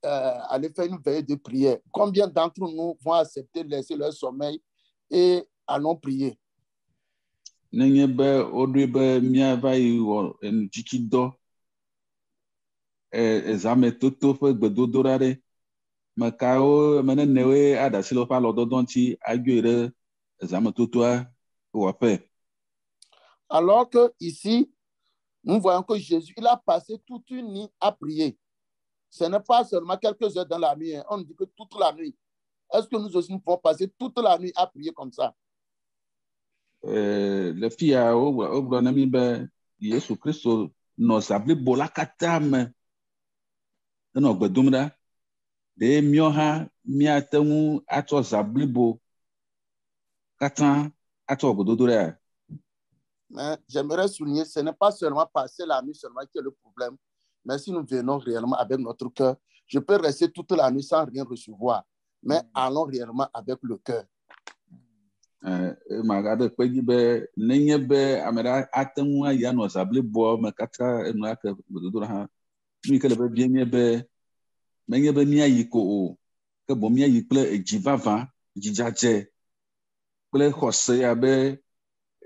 aller faire une veillée de prière, combien d'entre nous vont accepter de laisser leur sommeil et allons prier? Nenye be woɖoe be míava yi wɔ enutsitsidɔ exame toto ƒe gbedodoɖa ɖe me kawo menenewoe aɖasi le woƒe alɔdɔdɔ ŋuti agoe ɖe exame totoa wɔƒe. Alors que ici, nous voyons que Jésus, il a passé toute une nuit à prier. Ce n'est pas seulement quelques heures dans la nuit, hein. On dit que toute la nuit. Est-ce que nous aussi nous pouvons passer toute la nuit à prier comme ça? Le fia wogblɔ na mi be Yesu Kristo nɔ zã blibo la katã me enɔ gbe dom ɖa. Ɖe míawo hã míate ŋu atsɔ zã blibo katã atsɔ gbedodo ɖa. Mais j'aimerais souligner, ce n'est pas seulement passer la nuit seulement qui est le problème, mais si nous venons réellement avec notre cœur, je peux rester toute la nuit sans rien recevoir, mais allons réellement avec le cœur. Magaɖe kpe dzi be nenye be ame ɖe ate ŋu ayi anɔ zã bliboa me katã enɔ ake gbedodo ɖa hã, nu yi ke le vevie nye be menye be míayi ko o, ke boŋ míayi kple edzi vavã, dzidzadze kple xɔse ya be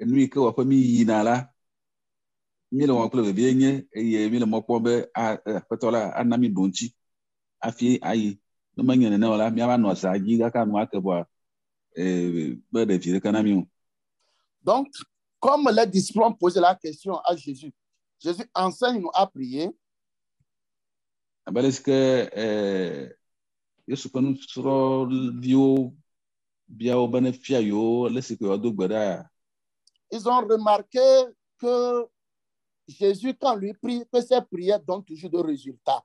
nu yi ke wɔƒe mi yina la, mi le wɔm kple vevie nye eye mi le mɔ kpɔm be aƒetɔ la ana mi ɖo ŋuti hafi ayi. Ne menye nenema la, míava nɔ zã dzi kaka nɔ ake vɔa be ɖevi ɖeka na mi o. Donc, comme les disciples ont posé la question à Jésus, Jésus enseigne-nous à prier. Abe le si ke Yesu ƒe nusrɔ̃viwo bia wo be ne fia yewo le si ke yewoado gbe ɖa. Ils ont remarqué que Jésus, quand lui prie, que ses prières donnent toujours des résultats.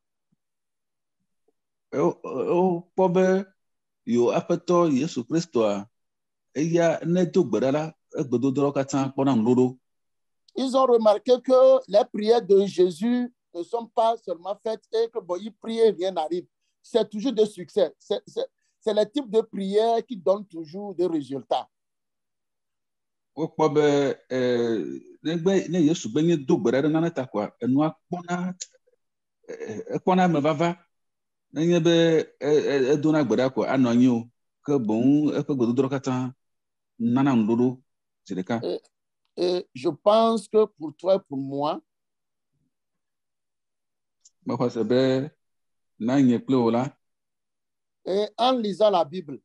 Kpɔ be yewo aƒetɔ Yesu Kristoa eya ne do gbe ɖa la egbedodoɖawo katã kpɔna ŋuɖoɖo. Ils ont remarqué que les prières de Jésus ne sont pas seulement faites et que bon, il prie et rien n'arrive. C'est toujours des succès. C'est le type de prière qui donne toujours des résultats. Wokpɔ be ne Yesu be nye do gbe ɖa ɖe nane ta koa enua ekpɔna eme vava. Nenye be edona gbe ɖa koa anɔ anyi o, ke boŋ eƒe gbedodoɖa katã nana ŋuɖoɖo zi ɖeka. Et je pense que pour toi et pour moi, mexɔ se be na nye kple wò la, et en lisant la Bible,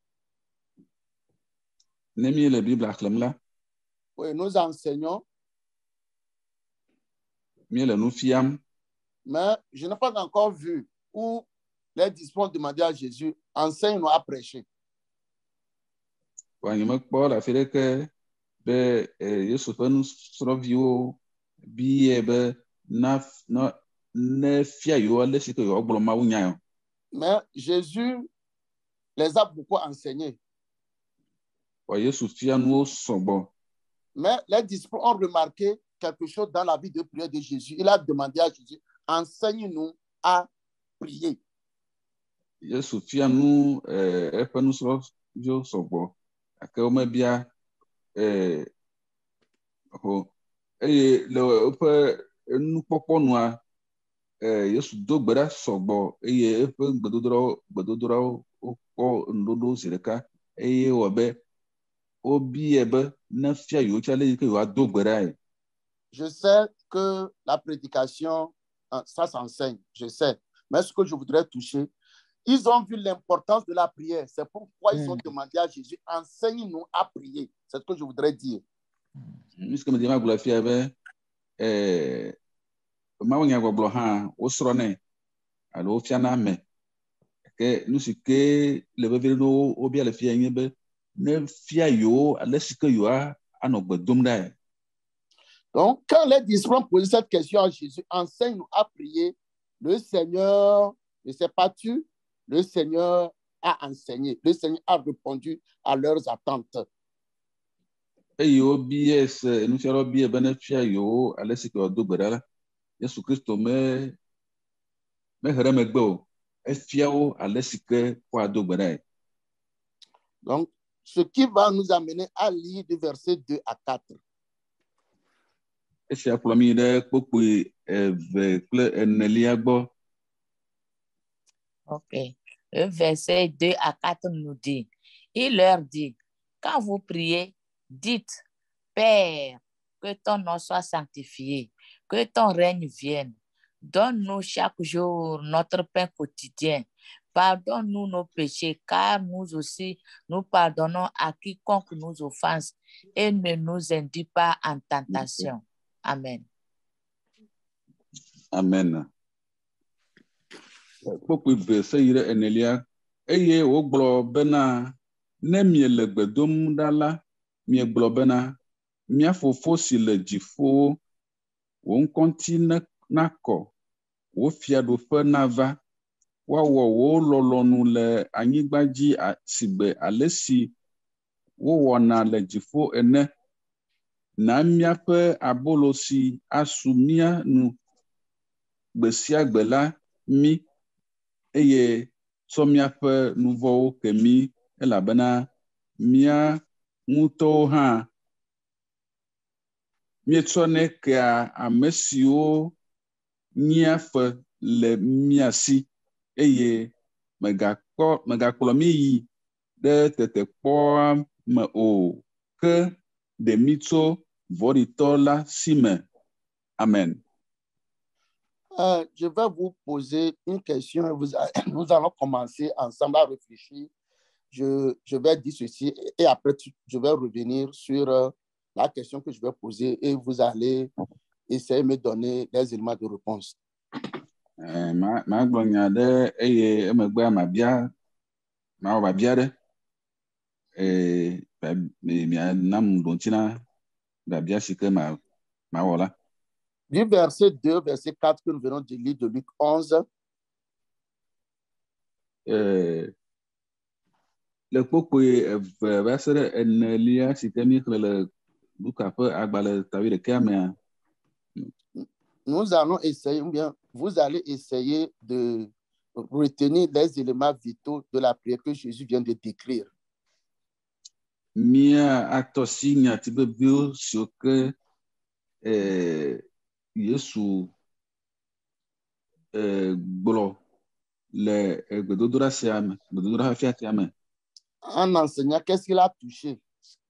ne mi le Biblia xlẽm la, oui, nous enseignons, mi le nu fiam, mais je n'ai pas encore vu où les disciples ont demandé à Jésus, enseigne-nous à prêcher. wa nyemekpɔ le afi ɖeke be Yesu ƒe nusrɔ̃viwo bie be ne fia yewo ale si ke yewoagblɔ mawunya o. Mais Jésus les a beaucoup enseignés. Wa Yesu fia nuwo sɔgbɔ. Mais les disciples ont remarqué quelque chose dans la vie de prière de Jésus. Il a demandé à Jésus, enseigne-nous à prier. Yesu fia nu eƒe nusrɔ̃viwo sɔgbɔ, gake womebia eye le woƒe nukpɔkpɔ nua Yesu do gbe ɖa sɔgbɔ eye eƒe gbedodoɖawo wokpɔ ŋuɖoɖo zi ɖeka eye wɔ be wobie be ne fia yewo tsa le yi ke yewoado gbe ɖae. Je sais que la prédication, ça s'enseigne, je sais. Mais ce que je voudrais toucher, ils ont vu l'importance de la prière. C'est pourquoi ils ont demandé à Jésus, enseigne-nous à prier. C'est ce que je voudrais dire. Ce que me dit ma gula fia be mawunya gbɔgblɔ hã wosrɔ̃nɛ alo wofia na ame. Ke nu si ke le vevie ɖo wobia le fia nye be ne fia yewo ale si ke yewoa anɔ gbe dom ɖae. Donc, quand les disciples ont posé cette question à Jésus, enseigne-nous à prier, le Seigneur, ne sais pas tu, le Seigneur a enseigné, le Seigneur a répondu à leurs attentes. Eye wobie se nufialawo bie be ne fia yewo ale si ke woado gbe ɖa la, Yesu Kristo mehe ɖe megbe o, efia wo ale si ke woado gbe ɖae. Donc, ce qui va nous amener à lire du verset 2 à 4. Esia kplɔ mi ɖe kpokpoi 2 kple 4 gbɔ. Ok. Le verset 2 à 4 nous dit, il leur dit, quand vous priez, dites, Père, que ton nom soit sanctifié, que ton règne vienne, Donne-nous chaque jour notre pain quotidien. Pardonne-nous nos péchés, car nous aussi, nous pardonnons à quiconque nous offense et ne nous induis pas en tentation. Amen. Amen. Kpokpo verse yire enelia eye wogblɔ bena ne miele gbe dom ɖa la miegblɔ bena mia fofo si le dziƒowo wo ŋkɔŋti nakɔ wo fiaɖuƒe nava woawɔ wo lɔlɔ̃nu le anyigba dzi sigbe ale si wowɔna le dziƒo ene. Na míaƒe abolo si asu mía nu gbe sia gbe la mí eye tsɔ míaƒe nu vɔ̃wo ke mí elabena mía ŋutɔwo hã míetsɔnɛ kea ame siwo nyia fe le mía si eye megakplɔ mí yi ɖe tetekpɔa me o ke ɖe mí tso vɔ̃ɖitɔ la si me. Amen. Je vais vous poser une question et nous allons commencer ensemble à réfléchir. Je vais dire ceci et après je vais revenir sur la question que je vais poser et vous allez essayer de me donner des éléments de réponse. Ma gblɔ nya ɖe eye emegbe mabia ɖe mianam ɖotina babia si ke mawɔ la. Du verset 2, verset 4 que nous venons de lire de Luc 11. Le kpokpoe eve va se ɖe enelia si ke mi xlẽ le Luka ƒe agbalẽ tawi ɖekea mea. Nous allons essayer, ou bien vous allez essayer de retenir les éléments vitaux de la prière que Jésus vient de décrire. Mia atɔsi nyati bebewo siwo ke Yesu gblɔ le gbedodoɖa sia me, gbedodoɖa xafia sia me. En enseignant, qu'est-ce qu'il a touché?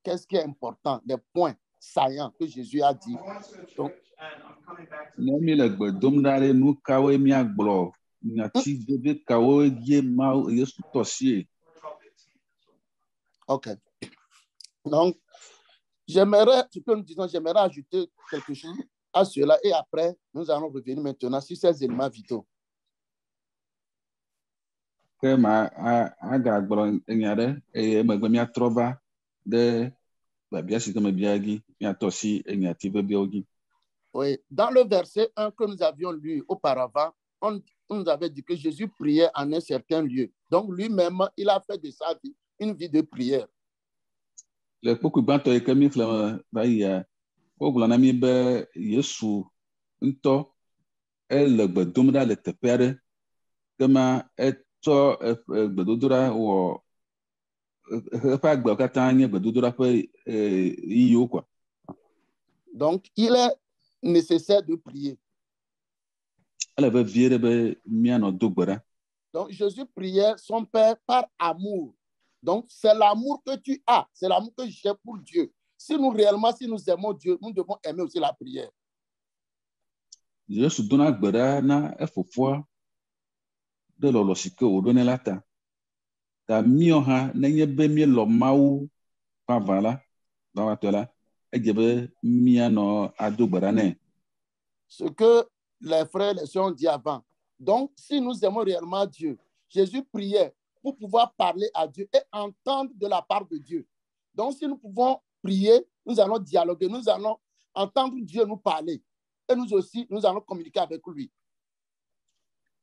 Qu'est-ce qui est important? Des points saillants que Jésus a dit. Donc, ne mi le gbe dom ɖa ɖe nu kawoe miagblɔ nyati veve kawoe dzi Mawu Yesu tɔsie. OK. Donc, j'aimerais ajouter quelque chose à cela et après, nous allons revenir maintenant sur ces éléments vitaux. Ke agagblɔ nya ɖe eye emegbe miatrɔ va ɖe babia si ke mebia dzi miatɔsi nyati vevewo dzi. Oui, dans le verset 1 que nous avions lu auparavant, on nous avait dit que Jésus priait en un certain lieu. Donc lui-même, il a fait de sa vie une vie de prière. Le kpokui gbãtɔ yi ke mi xlẽ va yia, wogblɔ na mi be Yesu ŋutɔ ele gbe dom ɖa le teƒe aɖe, kema etsɔ gbedodoɖa wɔ eƒe agbewo katã nye gbedodoɖa ƒe yiyiwo quoi. Donc il est nécessaire de prier. Ele vevie ɖe be mianɔ do gbe ɖa. Donc Jésus priait son Père par amour. Donc c'est l'amour que tu as, c'est l'amour que j'ai pour Dieu. Si nous aimons Dieu, nous devons aimer aussi la prière. Yesu dona gbe ɖa na efofoa ɖe lɔlɔ si ke wòɖo nɛ la ta. Ta míɔ hã nenye be míelɔ Mawu vavã la, vavãtɔ la, edze be míanɔ ado gbe ɖa nɛ. Ce que les frères et les sœurs ont dit avant. Donc, si nous aimons réellement Dieu, Jésus priait pour pouvoir parler à Dieu et entendre de la part de Dieu. Donc, si nous pouvons prier, nous allons dialoguer, nous allons entendre Dieu nous parler. Et nous aussi, nous allons communiquer avec lui.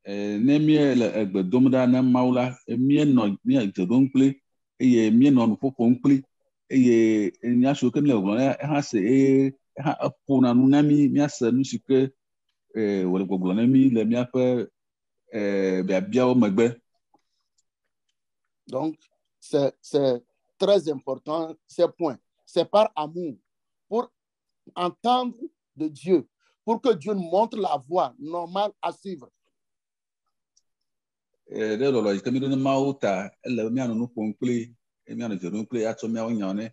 Ne míele egbe dom ɖa ne Mawu la, míedze ɖom kpli eye míenɔ nu ƒoƒom kpli eye nya siwo ke míele gblɔm hã se eye hã eƒona nu na mí míase nu si ke wòle gbɔgblɔ na mí le míaƒe biabiawo megbe. Donc, c'est très important ces points. C'est par amour pour entendre de Dieu, pour que Dieu nous montre la voie normale à suivre. Ɖe lɔlɔ yi ke mi ɖo ne Mawu ta, ele míanɔ nu ƒom kpli, míanɔ dze ɖom kpli atsɔ míawo nyawo nɛ,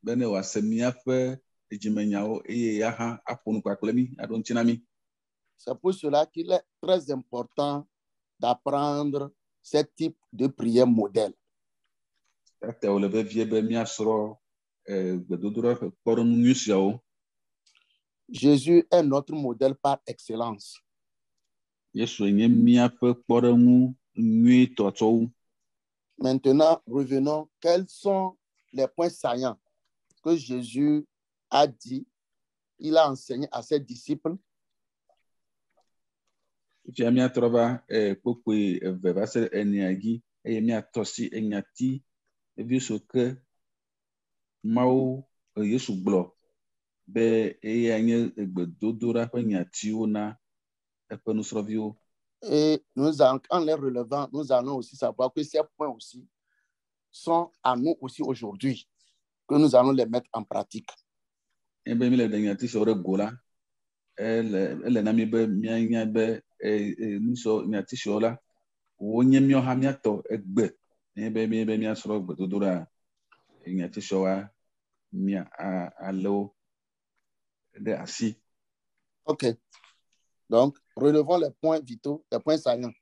be ne wòase míaƒe dzimenyawo eye ya hã aƒo nu kpakple mí, aɖo ŋuti na mí. C'est pour cela qu'il est très important d'apprendre ce type de prière modèle. Jésus est notre modèle par excellence. Maintenant, revenons. Quels sont les points saillants que Jésus a dit, il a enseigné à ses disciples? Et nous allons, en les relevant, nous allons aussi savoir que ces points aussi sont à nous aussi aujourd'hui, que nous allons les mettre en pratique. OK. Donc, relevons les points vitaux, les points saillants.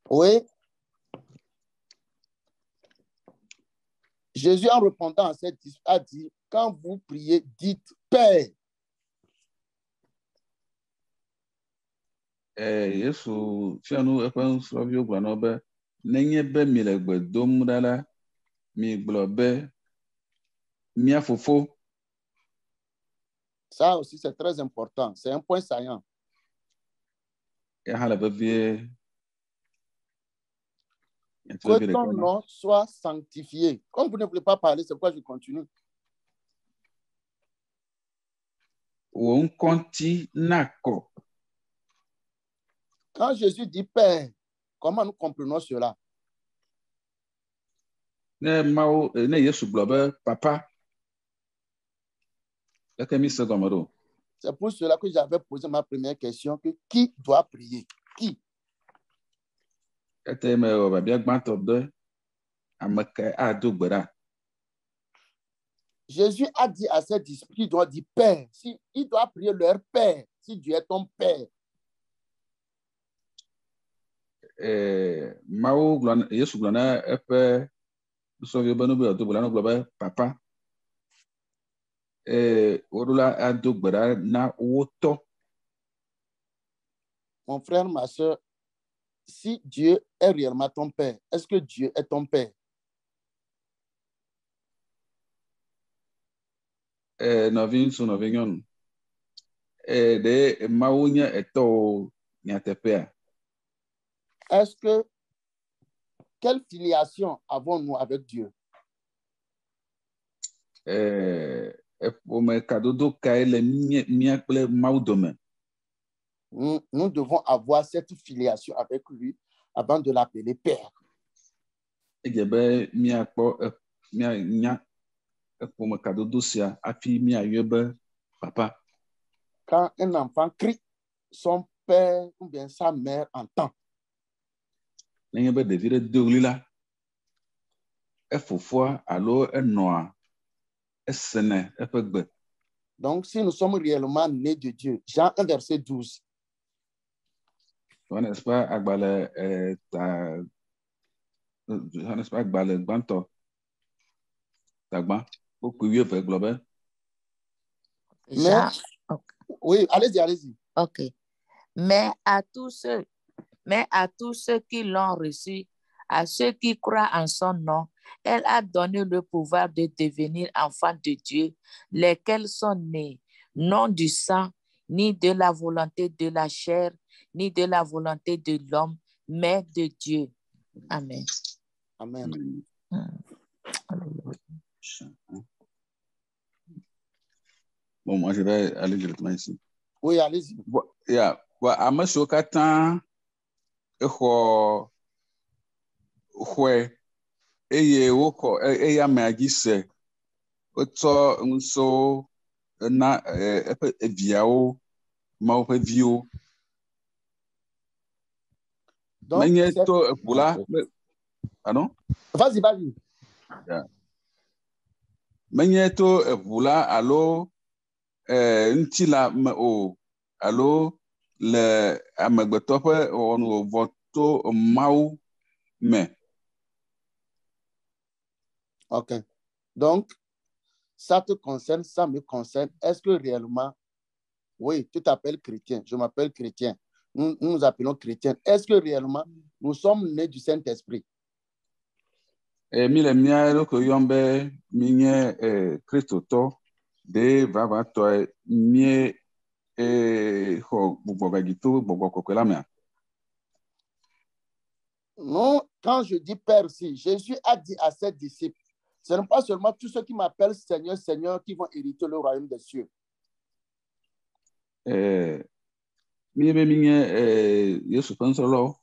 Oui. Jésus, en répondant à cette discussion, a dit, quand vous priez, dites Père. Ça aussi, c'est très important. C'est un point saillant. Que ton nom soit sanctifié. Comme vous ne voulez pas parler, c'est pourquoi je continue. Quand Jésus dit Père, comment nous comprenons cela? C'est pour cela que j'avais posé ma première question, que qui doit prier? Qui? Jésus a dit à ses disciples qu'il doit dire Père. Si, il doit prier leur Père, si Dieu est ton Père. Papa. Mon frère, ma soeur, si Dieu est réellement ton Père, est-ce que Dieu est ton Père? Est-ce que, quelle filiation avons-nous avec Dieu? Nous devons avoir cette filiation avec lui avant de l'appeler Père. Quand un enfant crie, son père ou bien sa mère entend. Donc, si nous sommes réellement nés de Dieu, Jean 1, verset 12. Jean, oui, allez-y. OK. Mais à tous ceux qui l'ont reçu, à ceux qui croient en son nom, elle a donné le pouvoir de devenir enfants de Dieu, lesquels sont nés, non du sang, ni de la volonté de la chair, ni de la volonté de l'homme, mais de Dieu. Amen. Amen. Bon, moi, je vais aller directement ici. Oui, allez-y. Donc, pardon? Vas-y, vas-y. Menyeto evula alo ntsi la me o alo le amegbetɔ ƒe wɔnuwɔvɔ to Mawu me. Ok. Donc, ça te concerne, ça me concerne. Est-ce que réellement, oui, tu t'appelles chrétien, je m'appelle chrétien, nous nous appelons chrétiens. Est-ce que réellement, nous sommes nés du Saint-Esprit? Mi le mia ɖo ke yɔm be mi nye kristotɔ de vavatɔ mie xɔ gbɔgbɔ vagito gbɔgbɔ kɔkɔe la mea. Non, quand je dis Père, si Jésus a dit à ses disciples, ce n'est pas seulement tous ceux qui m'appellent Seigneur, Seigneur qui vont hériter le royaume des cieux. Mi be mi nye Yesu ƒe nusrɔ̃lawo,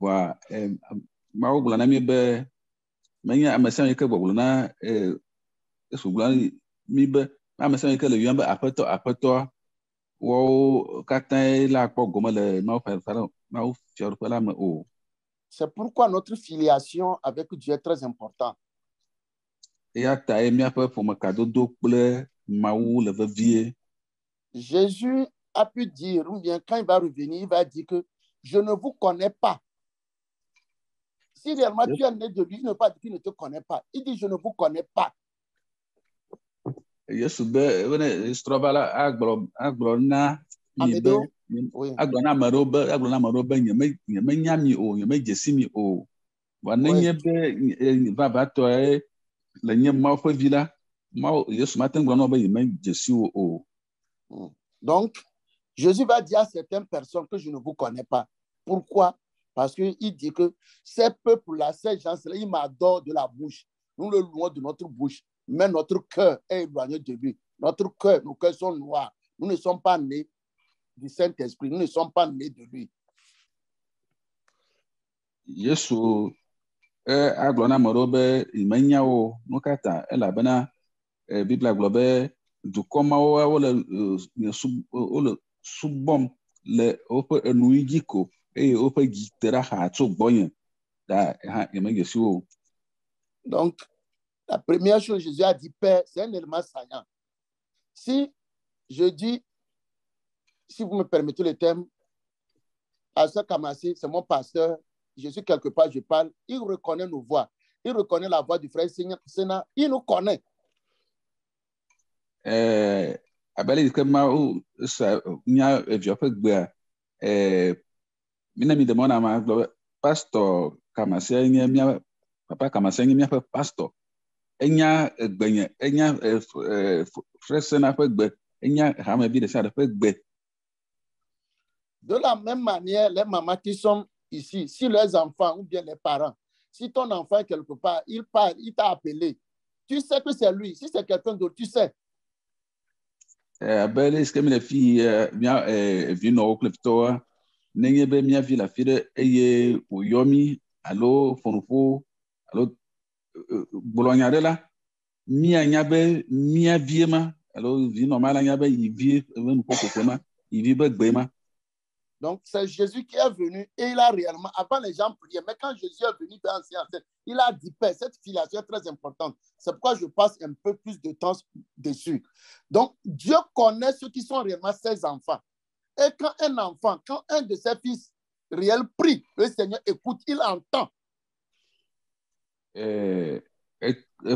wa Mawu gblɔ na mi be menye ame sia ame yi ke gbɔgblɔ na Yesu gblɔ mi be ame sia ame yi ke le yɔm be aƒetɔ aƒetɔa wɔwo katã la kpɔ gome le Mawu fiaɖuƒe la me o. C'est pourquoi notre filiation avec Dieu est très importante. Eya ta ye miaƒe ƒomekadodo kple Mawu le vevie. Jésus a pu dire, ou bien quand il va revenir, il va dire que je ne vous connais pas. Si réellement tu es né de lui, il ne pas dire qu'il ne te connaît pas. Il dit je ne vous connais pas. Yesu be wone strɔva la agblɔ na mi be agblɔ na ame ɖewo be nyemenya mi o, nyemedze si mi o. Vɔ nenye be vavatɔe le nye Mawu ƒe vi la, Mawu Yesu mate ŋu gblɔ na wo be nyemedze si wo o. Donc, Jésus va dire à certaines personnes que je ne vous connais pas. Pourquoi? Parce qu'il dit que ces peuples-là, ces gens-là, ils m'adorent de la bouche. Nous le louons de notre bouche, mais notre cœur est éloigné de lui. Notre cœur, nos cœurs sont noirs. Nous ne sommes pas nés du Saint-Esprit. Nous ne sommes pas nés de lui. Yesu agblɔ na ame ɖewo be menya wo nu katã elabena Biblia gblɔ be dukɔ mawo wole subɔm le woƒe enuyi dzi ko eye woƒe dzi te ɖa xa tso gbɔnye ta nyemedze si wo. Donc, la première chose, Jésus a dit Père, c'est un élément saillant. Si je dis, si vous me permettez le terme, Pasteur Kamassi, c'est mon pasteur, je suis quelque part, je parle, il reconnaît nos voix. Il reconnaît la voix du frère Sénat, il nous connaît. Abeli ke Mawu sa nya evia ƒe gbea mina mi demona ma gblɔ be pastor Kamassi nye mia papa Kamassi nye miaƒe pastor. Enya gbenye, enya frère Sénat ƒe gbe, enya hamevi de sia de ƒe gbe. De la même manière, les mamans qui sont ici, si leurs enfants ou bien les parents, si ton enfant quelque part, il parle, il t'a appelé, tu sais que c'est lui. Si c'est quelqu'un d'autre, tu sais. Abele ce que mi le fi mia vi no kle fitoa nenye be mia vi la fi de eye oyomi alo fonfo alo gbolonya de la mia nya be mia vie ma alo vi normal nya be yi vie nu poko ma yi vi be gbe ma. Donc, c'est Jésus qui est venu et il a réellement, avant les gens priaient, mais quand Jésus est venu dans il a dit, Père, cette filiation est très importante. C'est pourquoi je passe un peu plus de temps dessus. Donc, Dieu connaît ceux qui sont réellement ses enfants. Et quand un enfant, quand un de ses fils réels prie, le Seigneur écoute, il entend.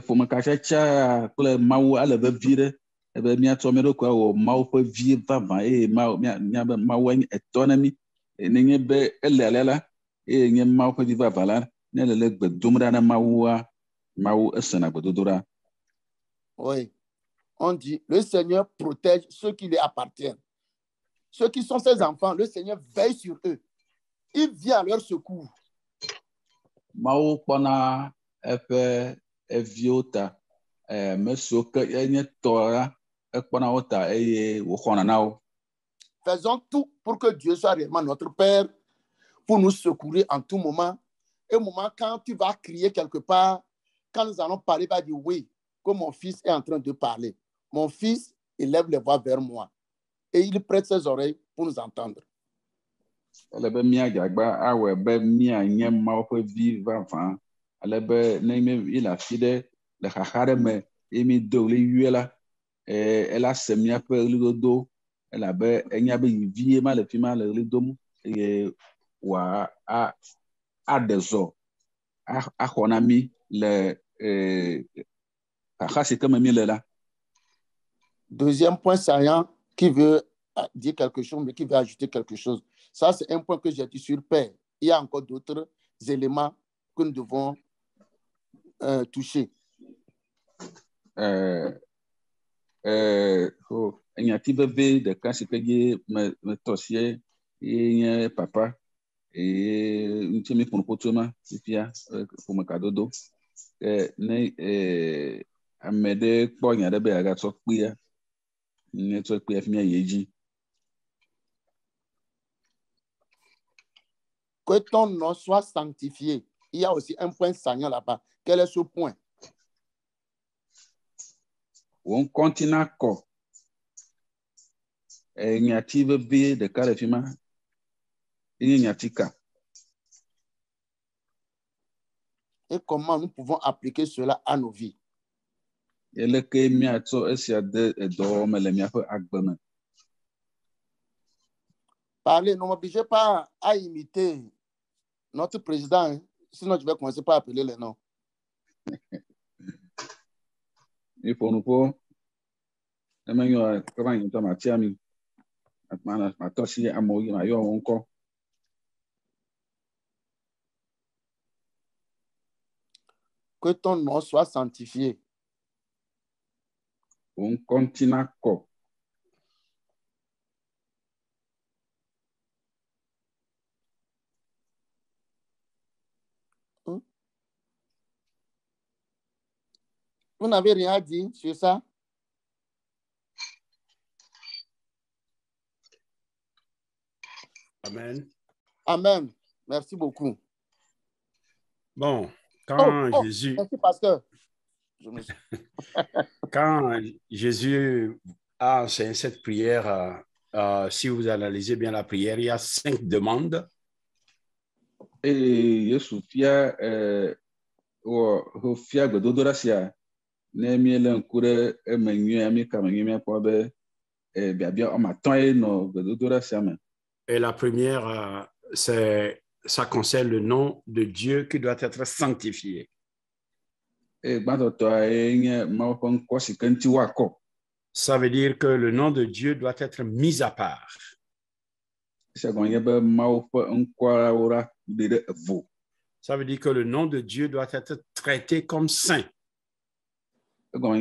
Faut me cacher kple Mawu ale be vi de ebe miatsɔ mi ɖokua wɔ Mawu ƒe vi vavã eye Mawu mia be Mawu nye etɔ na mi nenye be ele alia la eye nye Mawu ƒe vi vavã la ne le gbe dom ɖa na Mawua Mawu esena gbedodo ɖa. Oui, on dit le Seigneur protège ceux qui lui appartiennent. Ceux qui sont ses enfants, le Seigneur veille sur eux. Il vient à leur secours. Mawu kpɔna eƒe eviwo ta me siwo ke enye tɔ la ekpɔna wo ta eye wòxɔna na wo. Faisons tout pour que Dieu soit réellement notre Père, pour nous secourir en tout moment. Et au moment quand tu vas crier quelque part, quand nous allons parler, va dire oui, que mon fils est en train de parler. Mon fils élève les voix vers moi et il prête ses oreilles pour nous entendre. ele be míadzagba awɔe be míanye Mawu ƒe vi vavã, ale be ne míle afi ɖe le xaxa ɖe me eye mído ɣli yɔe la, ela se míaƒe ɣlidodo, elabe enya be yi vie ma le fi ma le ɣli dom eye aɖe zɔ axɔ na mí le xaxa si ke me míle la. Deuxième point saillant qui veut dire quelque chose, mais qui veut ajouter quelque chose. Ça, c'est un point que j'ai dit sur Père. Il y a encore d'autres éléments que nous devons toucher. Enyati veve ɖeka si ke dzi metɔsie nye papa eye ŋutsi mi ƒonuƒo tso ma fifia ƒome kadodo ne ame ɖe kpɔ nya ɖe be yeagatsɔ kpea ne tsɔ kpea fi mia yi dzi. Que ton nom soit sanctifié. Il y a aussi un point saillant là-bas. Quel est ce point? On continue kɔ nyati veve ɖeka le fi ma enye nyati ka. Et comment nous pouvons appliquer cela à nos vies? Eleke miatsɔ esia de edɔwɔme le miaƒe agbe me. Parlez, ne m'obligez pas à imiter notre président, hein? Sinon je vais commencer par appeler les noms. Mi ƒonuƒo ne menyo kɔva nyitɔ matia mi matɔ si amewo yi mayɔ wo ŋkɔ. Que ton nom soit sanctifié. On continue kɔ. Vous n'avez rien à dire sur ça? Amen. Amen. Merci beaucoup. Bon, quand Jésus... Merci, pasteur. Quand Jésus a enseigné cette prière, si vous analysez bien la prière, il y a 5 demandes. Et Yesu fia fia gbedodoɖa sia ne míele ŋku ɖe eme nyuie mi kame nyuie míakpɔ be biabia wɔme atɔ̃ ye nɔ gbedodoɖa sia me. Et la première, ça concerne le nom de Dieu qui doit être sanctifié. Et gbãtɔtɔa ye nye Mawu ƒe ŋkɔ si ke ŋuti woakɔ. Ça veut dire que le nom de Dieu doit être mis à part. Ça veut dire que le nom de Dieu doit être traité comme saint. Parce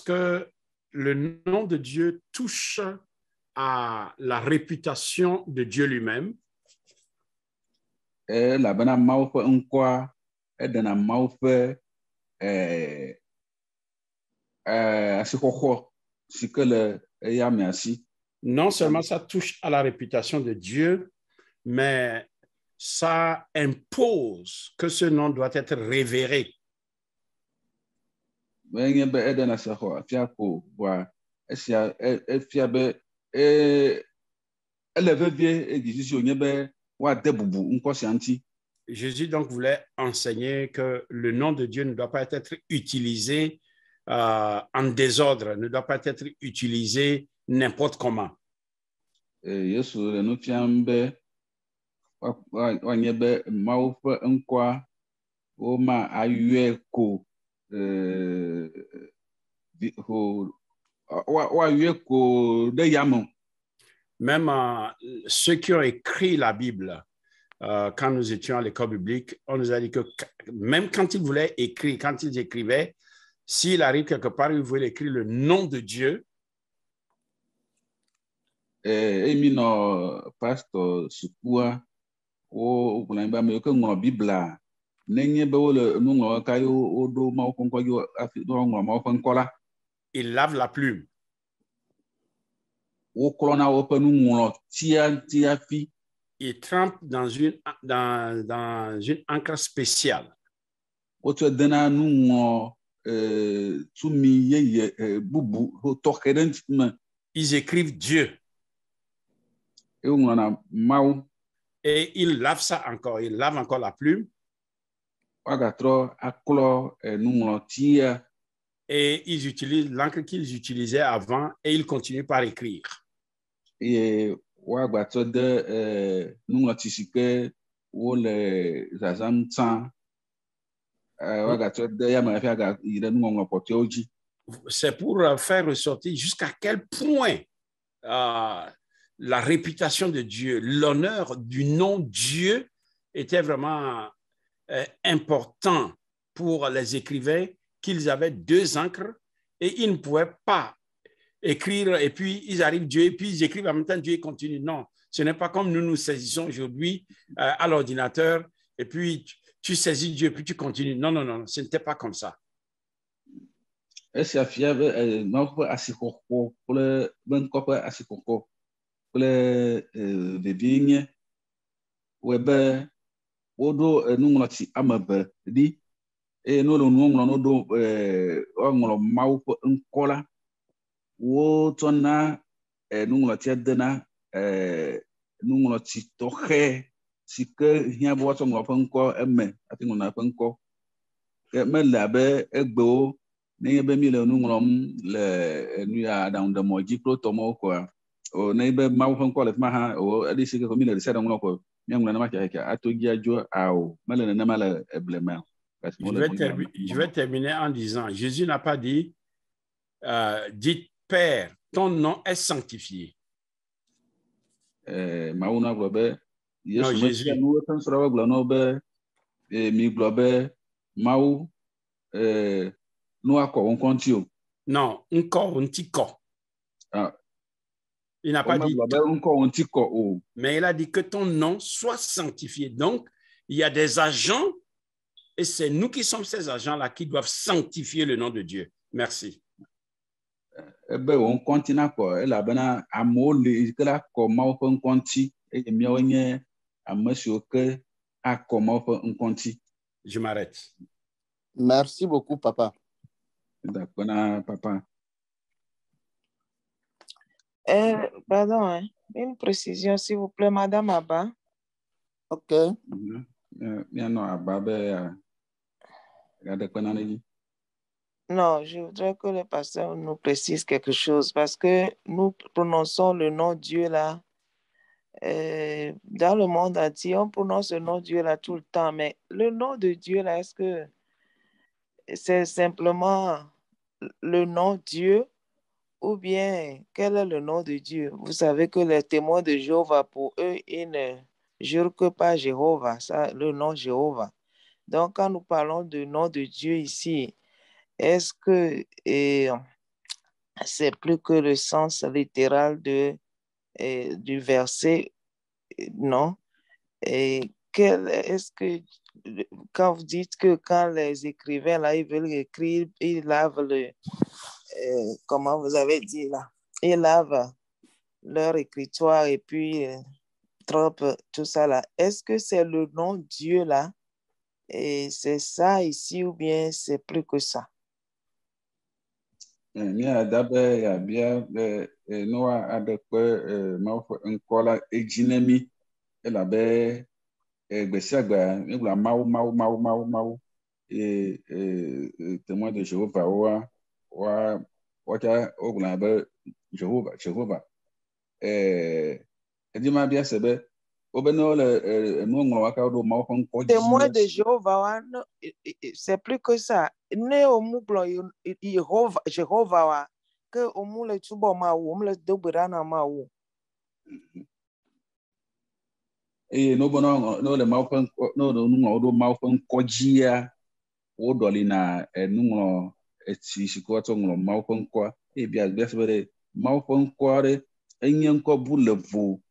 que le nom de Dieu touche à la réputation de Dieu lui-même. Non seulement ça touche à la réputation de Dieu, mais ça impose que ce nom doit être révéré. Jésus donc voulait enseigner que le nom de Dieu ne doit pas être utilisé en désordre, ne doit pas être utilisé n'importe comment. Même ceux qui ont écrit la Bible, quand nous étions à l'école biblique, on nous a dit que même quand ils voulaient écrire, quand ils écrivaient, s'il arrive quelque part, ils voulaient écrire le nom de Dieu. Il lave la plume. Il trempe dans une encre spéciale. Ils écrivent Dieu. Et ils lavent ça encore. Ils lavent encore la plume. Et ils utilisent l'encre qu'ils utilisaient avant et ils continuent par écrire. Et c'est pour faire ressortir jusqu'à quel point la réputation de Dieu, l'honneur du nom Dieu était vraiment important pour les écrivains, qu'ils avaient 2 encres et ils ne pouvaient pas écrire et puis ils arrivent Dieu et puis ils écrivent en même temps Dieu continue. Non, ce n'est pas comme nous saisissons aujourd'hui à l'ordinateur et puis tu saisis Dieu puis tu continues. Non, non, non, ce n'était pas comme ça. Et nous Je vais terminer en disant, Jésus n'a pas dit, dites Père, ton nom est sanctifié. Non, Jésus. Non, il n'a pas dit, mais il a dit que ton nom soit sanctifié. Donc, il y a des agents et c'est nous qui sommes ces agents-là qui doivent sanctifier le nom de Dieu. Merci. Je m'arrête. Merci beaucoup, papa. Papa. Pardon, hein. Une précision, s'il vous plaît, Madame Abba. OK. Non, je voudrais que le pasteur nous précise quelque chose parce que nous prononçons le nom Dieu là. Dans le monde entier, on prononce le nom Dieu là tout le temps, mais le nom de Dieu là, est-ce que c'est simplement le nom Dieu ou bien quel est le nom de Dieu? Vous savez que les témoins de Jéhovah, pour eux, ils ne jurent que par Jéhovah, ça, le nom Jéhovah. Donc, quand nous parlons du nom de Dieu ici, est-ce que c'est plus que le sens littéral du verset? Non. Et est-ce que, quand vous dites que quand les écrivains, là, ils veulent écrire, ils lavent comment vous avez dit là, ils lavent leur écritoire et puis trempent tout ça là. Est-ce que c'est le nom Dieu là? Et c'est ça ici ou bien c'est plus que ça? Témoin de Jéhovah, Jéhovah. Témoin de Jéhovah, c'est plus que ça. Ne au moublo Jéhovah que au moule tubo ma ou moule dobirana ma ou. Et no bono no le maufen no do maufen kojia o dolina nuno etsi sikoto nglo maufen kwa e bia besbere maufen kware enyen ko bulevu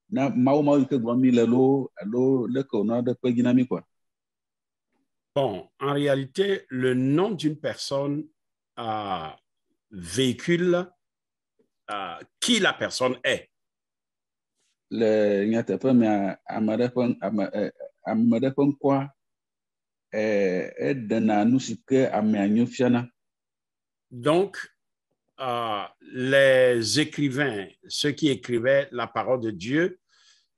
na mau ke gbomi lelo alo le ko na de pegina quoi. Bon, en réalité, le nom d'une personne véhicule qui la personne est. Le nyatepe me amadefon kwa Donc, les écrivains, ceux qui écrivaient la parole de Dieu,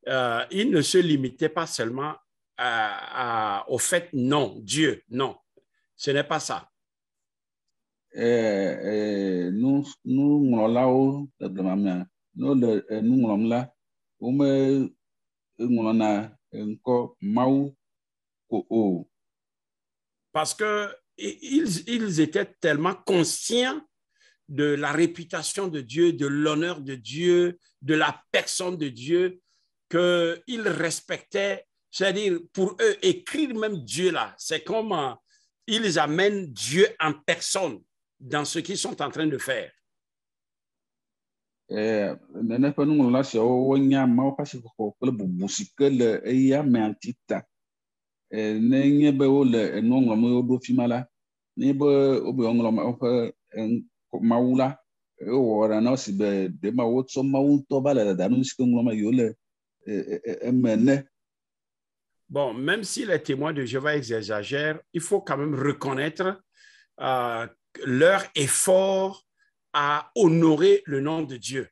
ils ne se limitaient pas seulement au fait non, Dieu, non, ce n'est pas ça. Parce qu'ils étaient tellement conscients de la réputation de Dieu, de l'honneur de Dieu, de la personne de Dieu, qu'ils respectaient, c'est-à-dire pour eux, écrire même Dieu là, c'est comme ils amènent Dieu en personne dans ce qu'ils sont en train de faire. Bon, même si les témoins de Jéhovah exagèrent, il faut quand même reconnaître leur effort à honorer le nom de Dieu.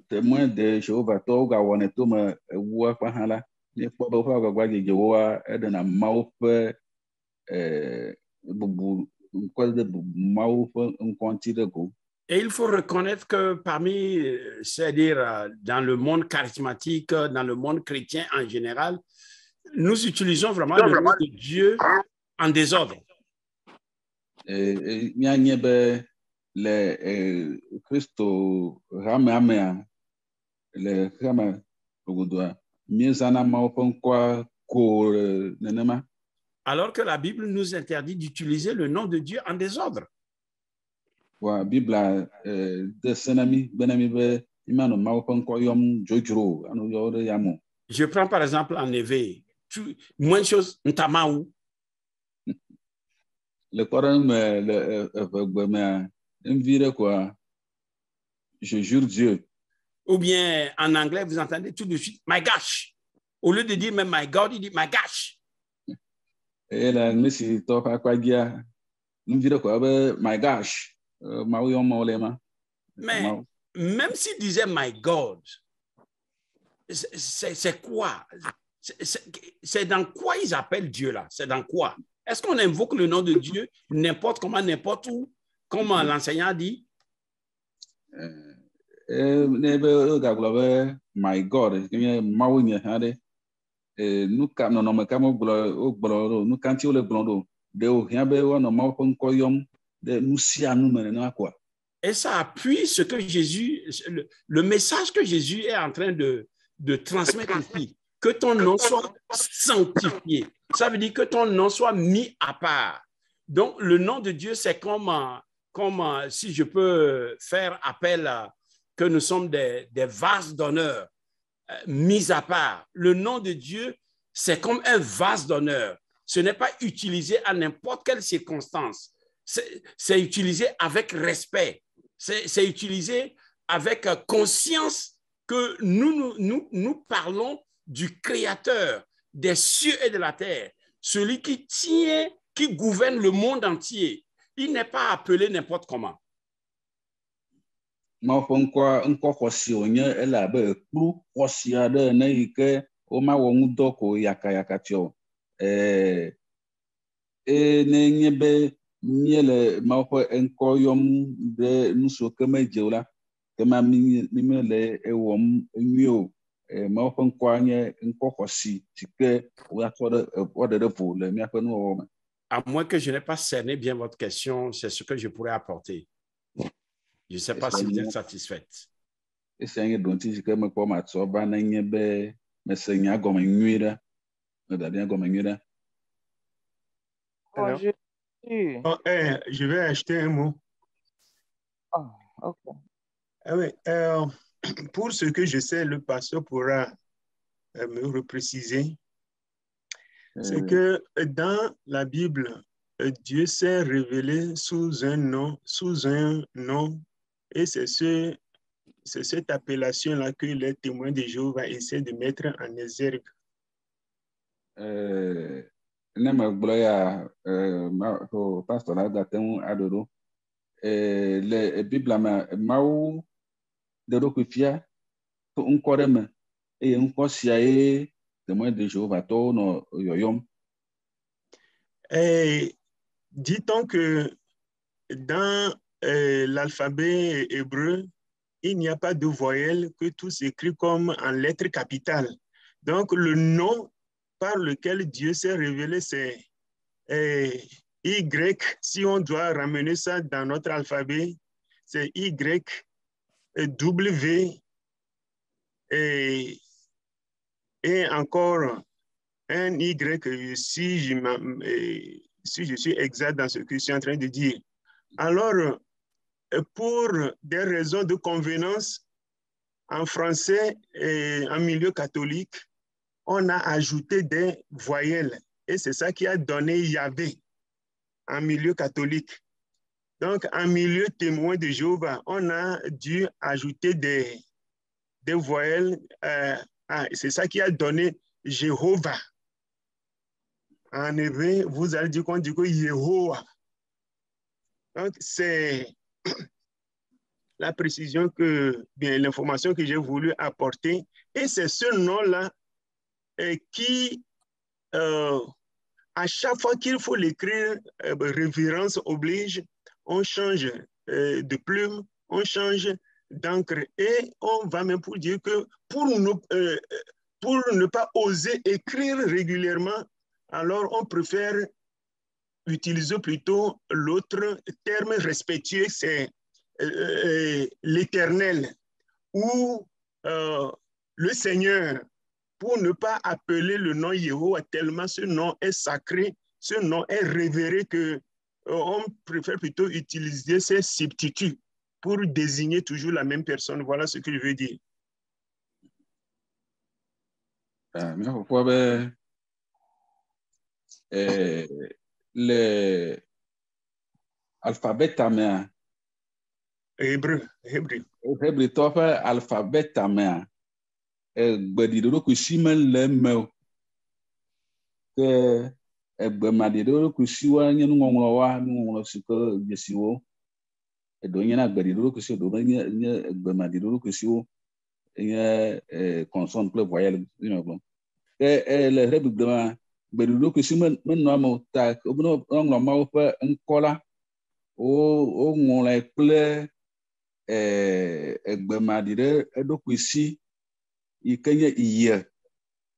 Témoins de Jéhovah, et il faut reconnaître que parmi, c'est-à-dire dans le monde charismatique, dans le monde chrétien en général, nous utilisons vraiment le nom de Dieu en désordre. Alors que la Bible nous interdit d'utiliser le nom de Dieu en désordre. Je prends par exemple en éveil, moins de choses, ntamaou. Je jure Dieu. Ou bien en anglais, vous entendez tout de suite, my gosh. Au lieu de dire même my God, il dit my gosh. Et là, my gosh. Mais même s'il disait my God, c'est quoi? C'est dans quoi ils appellent Dieu là? C'est dans quoi? Est-ce qu'on invoque le nom de Dieu n'importe comment, n'importe où, comme l'enseignant dit? My God, et ça appuie ce que Jésus, le message que Jésus est en train de transmettre ici. Que ton nom soit sanctifié. Ça veut dire que ton nom soit mis à part. Donc, le nom de Dieu, c'est comme si je peux faire appel à que nous sommes des vases d'honneur mis à part. Le nom de Dieu, c'est comme un vase d'honneur. Ce n'est pas utilisé à n'importe quelle circonstance. C'est utilisé avec respect. C'est utilisé avec conscience que nous parlons du Créateur des cieux et de la terre, celui qui tient, qui gouverne le monde entier. Il n'est pas appelé n'importe comment. À moins que je n'ai pas cerné bien votre question, c'est ce que je pourrais apporter. Je ne sais pas si vous êtes satisfaite. Alors, je vais acheter un mot. Oh, ok. Ah oui, pour ce que je sais, le pasteur pourra me repréciser. C'est que dans la Bible, Dieu s'est révélé sous un nom, et c'est ce c'est cette appellation-là que les témoins de Jéhovah essaient de mettre en exergue. Pasteur Adoro, le Bible Mao de Rokufia, un corème et un corsiae témoin de Jéhovah, no yoyom. Dit-on que dans l'alphabet hébreu, il n'y a pas de voyelle, que tout s'écrit comme en lettres capitales. Donc, le nom par lequel Dieu s'est révélé, c'est Y. Si on doit ramener ça dans notre alphabet, c'est Y, W, et encore un Y, si je suis exact dans ce que je suis en train de dire. Alors, pour des raisons de convenance, en français et en milieu catholique, on a ajouté des voyelles. Et c'est ça qui a donné Yahvé en milieu catholique. Donc, en milieu témoin de Jéhovah, on a dû ajouter des voyelles. C'est ça qui a donné Jéhovah. En hébreu, vous allez dire qu'on dit que Yehoah. Donc, c'est la précision bien l'information que j'ai voulu apporter. Et c'est ce nom-là qui, à chaque fois qu'il faut l'écrire, révérence oblige, on change de plume, on change d'encre. Et on va même pour dire que pour ne pas oser écrire régulièrement, alors on préfère utiliser plutôt l'autre terme respectueux, c'est l'Éternel ou le Seigneur, pour ne pas appeler le nom Yéhovah tellement ce nom est sacré, ce nom est révéré que on préfère plutôt utiliser ces substituts pour désigner toujours la même personne. Voilà ce que je veux dire. Le alphabet taméen. Hébreu. Hébreu, toi, alphabet taméen. Gbedidodo kusi le meu. Que gbemadidodo kusi wa nye nungonglo wa nungonglo siko jesiwo. Do nye na gbedidodo kusi do nye gbemadidodo kusi wo nye consonne plus voyelle, le hebdema gbedidodo kusi men no ma ta obno nglo ma wo pe nkola o ngola ple gbemadidodo edo kusi ikenye iye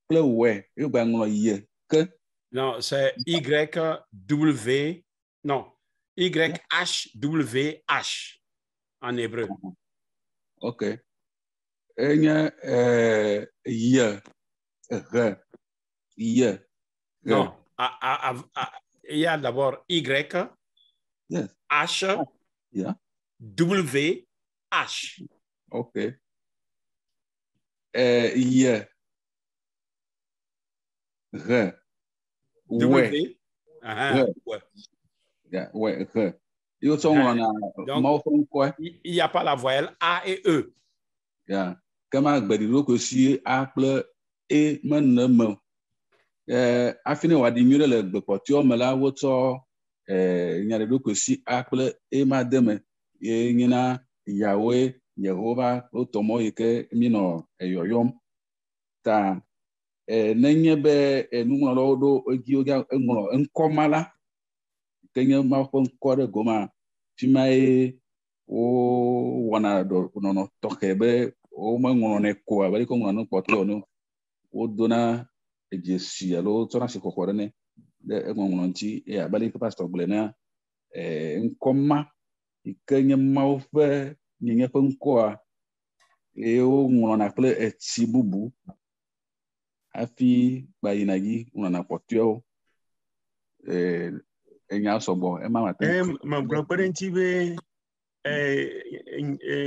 ple we e gba nglo iye ke. Non, c'est YW, non, YHWH en hébreu. OK. Enye iye re iye. Non, il y a d'abord Y, Yes. H, Yeah. W, H. OK. Iye re W. ouais. Ouais. Yeah, ouais, re. Yo son on a Donc, il n'y a pas la voyelle A et E. Yeah. Kama gbedido ko si aple e meneme. Afine wadi nyure le gbepotio mela woto nyaredo ko si aple e mademe ye nyina Yahweh Yehovah otomo yeke mino eyoyom ta nenye be enunglo do ogi nglo nkomala kenye ma fon kore goma fimae o wana do no tokebe o ma nglo ne ko abali ko nglo potlo no o dona ejesi alo tsona se kokore ne de nglo nti e abali ko pastor glena nkoma ikenye ma fe nyinye ko nkoa e o nglo na ple etibubu afi bayinagi nglo na potio enya sobo e ma mate ma grand-père ntibe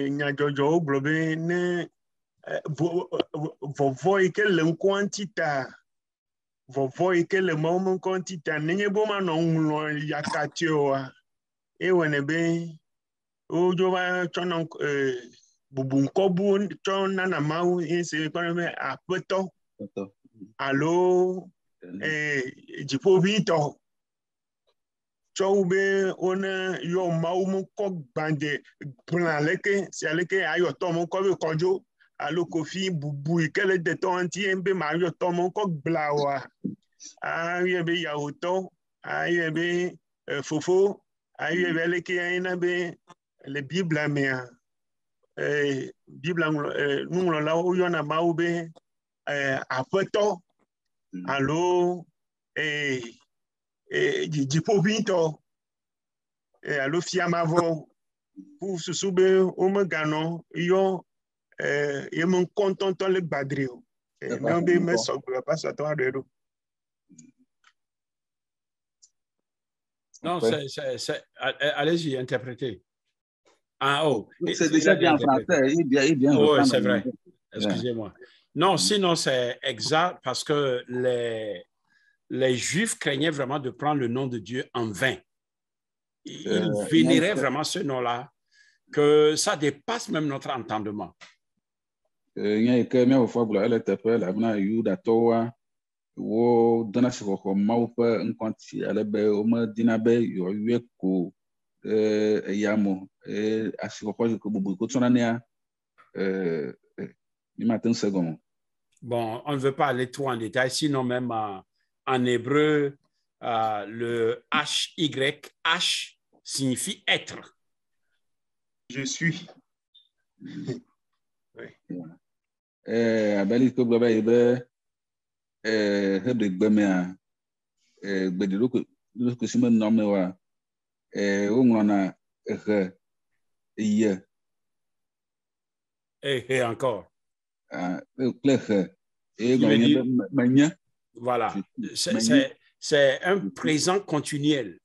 nyajojo oglobe ne vovo ikele nkwantita vovo ikele momo nkwantita nenye boma no nlo yakatio e wenebe ojo ba chono Bubunkobun ton nana mau inse konome apeto alo jipovito choube ona yo mau mu ko bande plan leke si aleke ayo to mo ko be kojo alo kofi bubu ikele de to anti embe ma yo to mo ko blawa aye be yaoto aye be fofo aye be leke ina be le bible mea Bible nous la où yon a maube apeto alo jipovito alo fiamavo pour se soube o me gano yo mon content le badrio mais be me so pas ça toi de Non, allez-y, interprétez. Ah, oh. C'est déjà bien en français. Il vient oui, c'est vrai. Excusez-moi. Non, sinon, c'est exact parce que les Juifs craignaient vraiment de prendre le nom de Dieu en vain. Ils vénéraient vraiment ce nom-là, que ça dépasse même notre entendement. Bon, on ne veut pas aller trop en détail, sinon même en hébreu, le HYH signifie être. Je suis. Et encore. Voilà. C'est un présent continuel.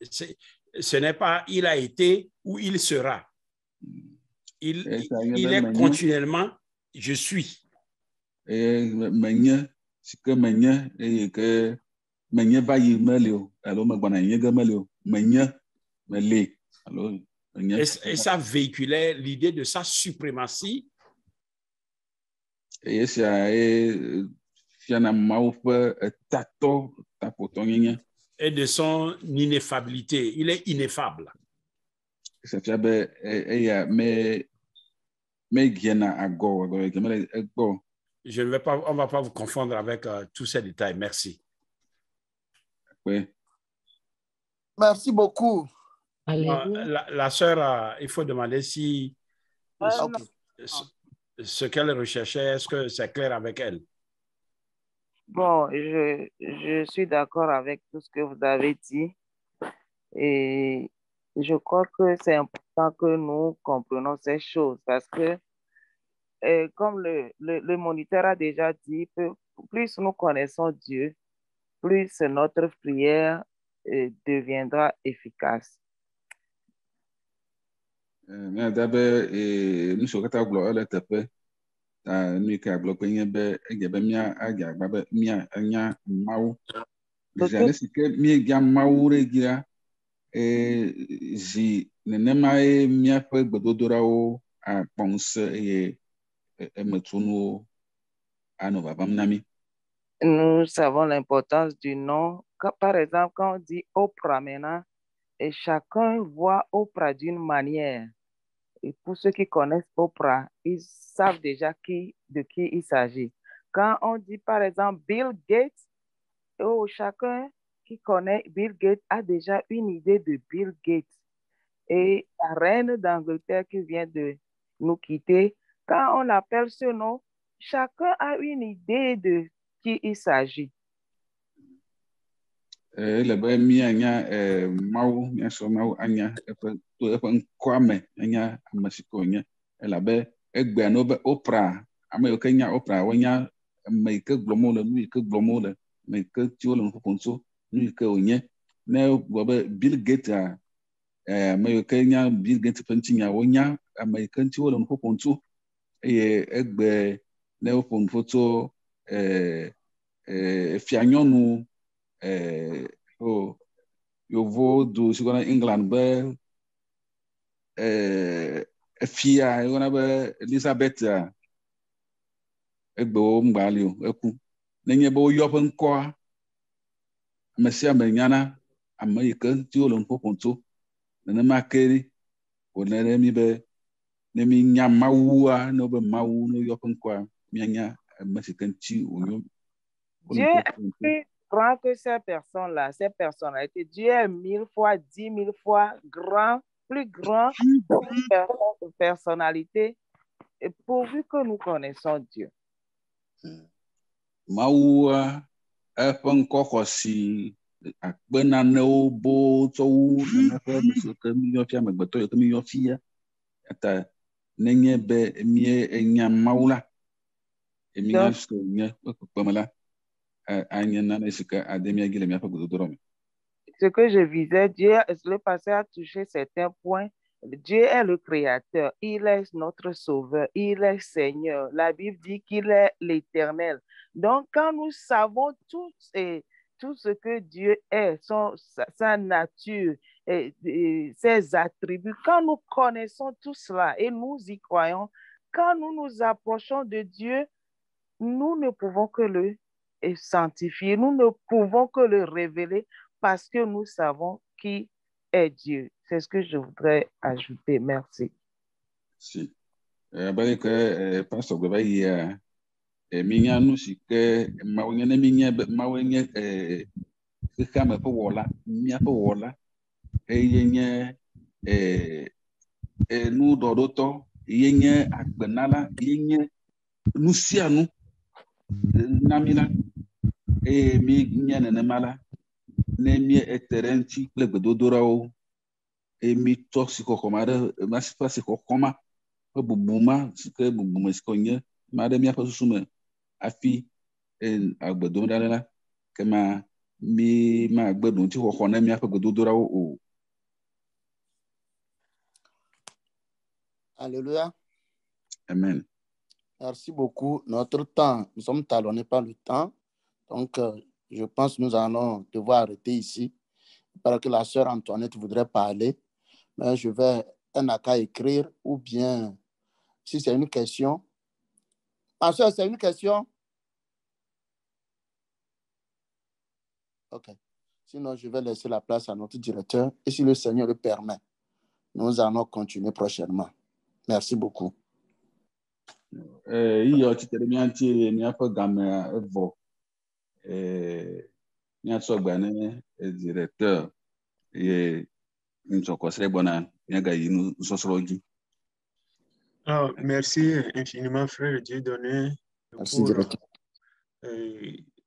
Ce n'est pas il a été ou il sera. Il est continuellement je suis. Et ça véhiculait l'idée de sa suprématie. Et de son ineffabilité. Il est ineffable. Je ne vais pas, on ne va pas vous confondre avec tous ces détails. Merci. Oui. Merci beaucoup. La sœur, il faut demander si ce qu'elle recherchait, est-ce que c'est clair avec elle? Bon, je suis d'accord avec tout ce que vous avez dit et je crois que c'est important que nous comprenions ces choses parce que comme le moniteur a déjà dit, plus nous connaissons Dieu, plus notre prière deviendra efficace. Nous savons l'importance du nom. Par exemple, quand on dit Oprah maintenant, et chacun voit Oprah d'une manière. Et pour ceux qui connaissent Oprah, ils savent déjà de qui il s'agit. Quand on dit par exemple Bill Gates, chacun qui connaît Bill Gates a déjà une idée de Bill Gates. Et la reine d'Angleterre qui vient de nous quitter, quand on appelle ce nom, chacun a une idée de qui il s'agit. Le be mia nya mau nya so mau anya kwame anya amasiko nya la be egbe no be Oprah ame yo kenya Oprah wonya me ke glomo le nu ke glomo le me ke tiwo le nfonso nu ke onye na bo be Bill Gates me yo kenya Bill Gates penchinya wonya me ke tiwo le nfonso egbe na ofonfoto fianyonu yovo do sigona England be Fia yɔna be Elizabeth egbe wo mgbali o eku nenye be woyɔ ƒe ŋkɔa ame sia ame nyana ame yi ke ŋuti wole ŋuƒoƒom tso nenema ke wòle ɖe mi be ne mi nya Mawua ne wobe Mawu ne woyɔ ƒe ŋkɔa mianya ame si ke ŋuti wònyo. Dieu est plus grand que ces personnes-là, ces personnalités. Dieu est 1000 fois, 10 000 fois grand, plus grand que personnalité, et pourvu que nous connaissons Dieu. Mawua eƒe ŋkɔ xɔsi akpenanewo bo tsɔ wu nene ƒe nu si ke miyɔ fia amegbetɔ yi ke miyɔ fia ata nenye be enya Mawu la eminya so nye kpekpeme la anye nane si ke ade miagi le miaƒe gbedodoɖa me. Ce que je visais, Dieu, le passé a touché certains points. Dieu est le créateur, il est notre sauveur, il est Seigneur. La Bible dit qu'il est l'Éternel. Donc, quand nous savons tout ce que Dieu est, sa nature, ses attributs, quand nous connaissons tout cela et nous y croyons, quand nous nous approchons de Dieu, nous ne pouvons que le sanctifier, nous ne pouvons que le révéler parce que nous savons qui est Dieu. C'est ce que je voudrais ajouter. Merci. Si. Abali ke pastor gbe ba yi minya nu si ke Mawu nye ne minya be Mawu nye xexea me ƒe wɔla, míaƒe wɔla eye nye nu ɖɔɖotɔ, ye nye agbenala, ye nye nu sia nu na mi la eye mi nye nenema la ne mi ete ɖe ŋuti kple gbedodoɖawo eye mi tɔ si xɔxɔma ɖe ma si ƒe si xɔxɔma ƒe bubuma si ke bubume si ke nye ma ɖe miaƒe susu me hafi agbedom ɖa la kema mi ma gbe ɖo ŋuti xɔxɔ ne miaƒe gbedodoɖawo o. Alléluia. Amen. Merci beaucoup. Notre temps, nous sommes talonnés par le temps. Donc, je pense que nous allons devoir arrêter ici. Il paraît que la sœur Antoinette voudrait parler, mais je vais un cas écrire ou bien, si c'est une question. Ma sœur, c'est une question? OK. Sinon, je vais laisser la place à notre directeur et si le Seigneur le permet, nous allons continuer prochainement. Merci beaucoup. Iyo titere mianti miaƒe game evɔ miatsɔ gba ne directeur ye ŋutsɔkɔsrɛ gbɔna miagayi nusɔsrɔ̃ dzi. Merci infiniment, frère Dieudonné, pour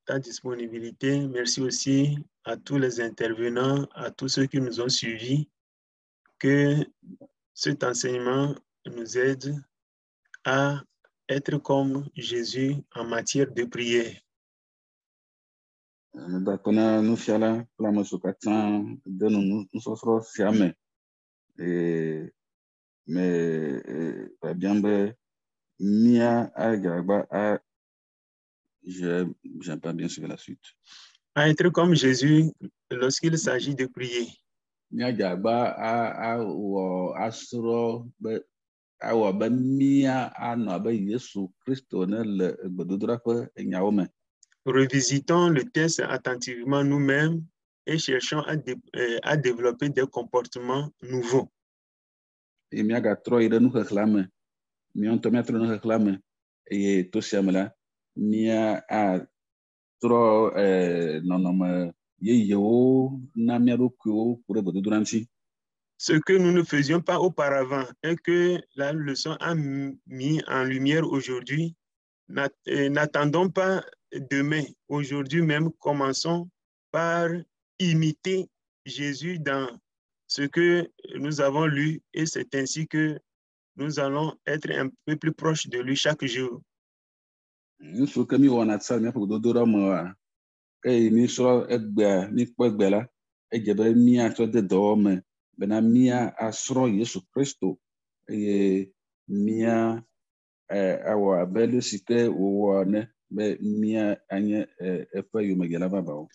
ta disponibilité. Merci aussi à tous les intervenants, à tous ceux qui nous ont suivis. Que cet enseignement nous aide à être comme Jésus en matière de prière. Dakona nufiala kple ame siwo katã de nusɔsrɔ̃ sia me biã be mía agagba j'aime pas bien suivre la suite. À être comme Jésus lorsqu'il s'agit de prier. Mía agagba awɔ asrɔ̃ be awɔ be mía anɔ abe Yesu Kristo ne le gbedodoɖa ƒe nyawo me. Revisitons le texte attentivement nous-mêmes et cherchons à développer des comportements nouveaux. Et miagatrɔ yi ɖe nuxexlẽa me, mía ŋutɔ míatrɔ nuxexlẽa me eye to sia me la míatrɔ nɔnɔme yeyewo na mía ɖokuiwo ku ɖe gbedodoɖa ŋuti. Ce que nous ne faisions pas auparavant et que la leçon a mis en lumière aujourd'hui, n'attendons pas demain. Aujourd'hui même, commençons par imiter Jésus dans ce que nous avons lu et c'est ainsi que nous allons être un peu plus proches de lui chaque jour. Nusu ke mi wɔna tsa míaƒe gbedodoɖa me wa, eye mi srɔ̃ egbea, mi kpɔ egbe la, edze be míatsɔ de dɔwɔwɔ me bena mía asrɔ̃ Yesu Kristo eye mía awɔ abe le si ke wòwɔ ne be mía anye eƒe yomedzela babawo.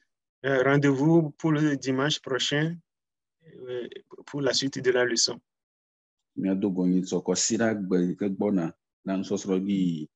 Rendez-vous pour le dimanche prochain pour la suite de la leçon. míado gonyi sɔkɔ si ɖe agbe yi ke gbɔna na nusɔsrɔ̃ dzi.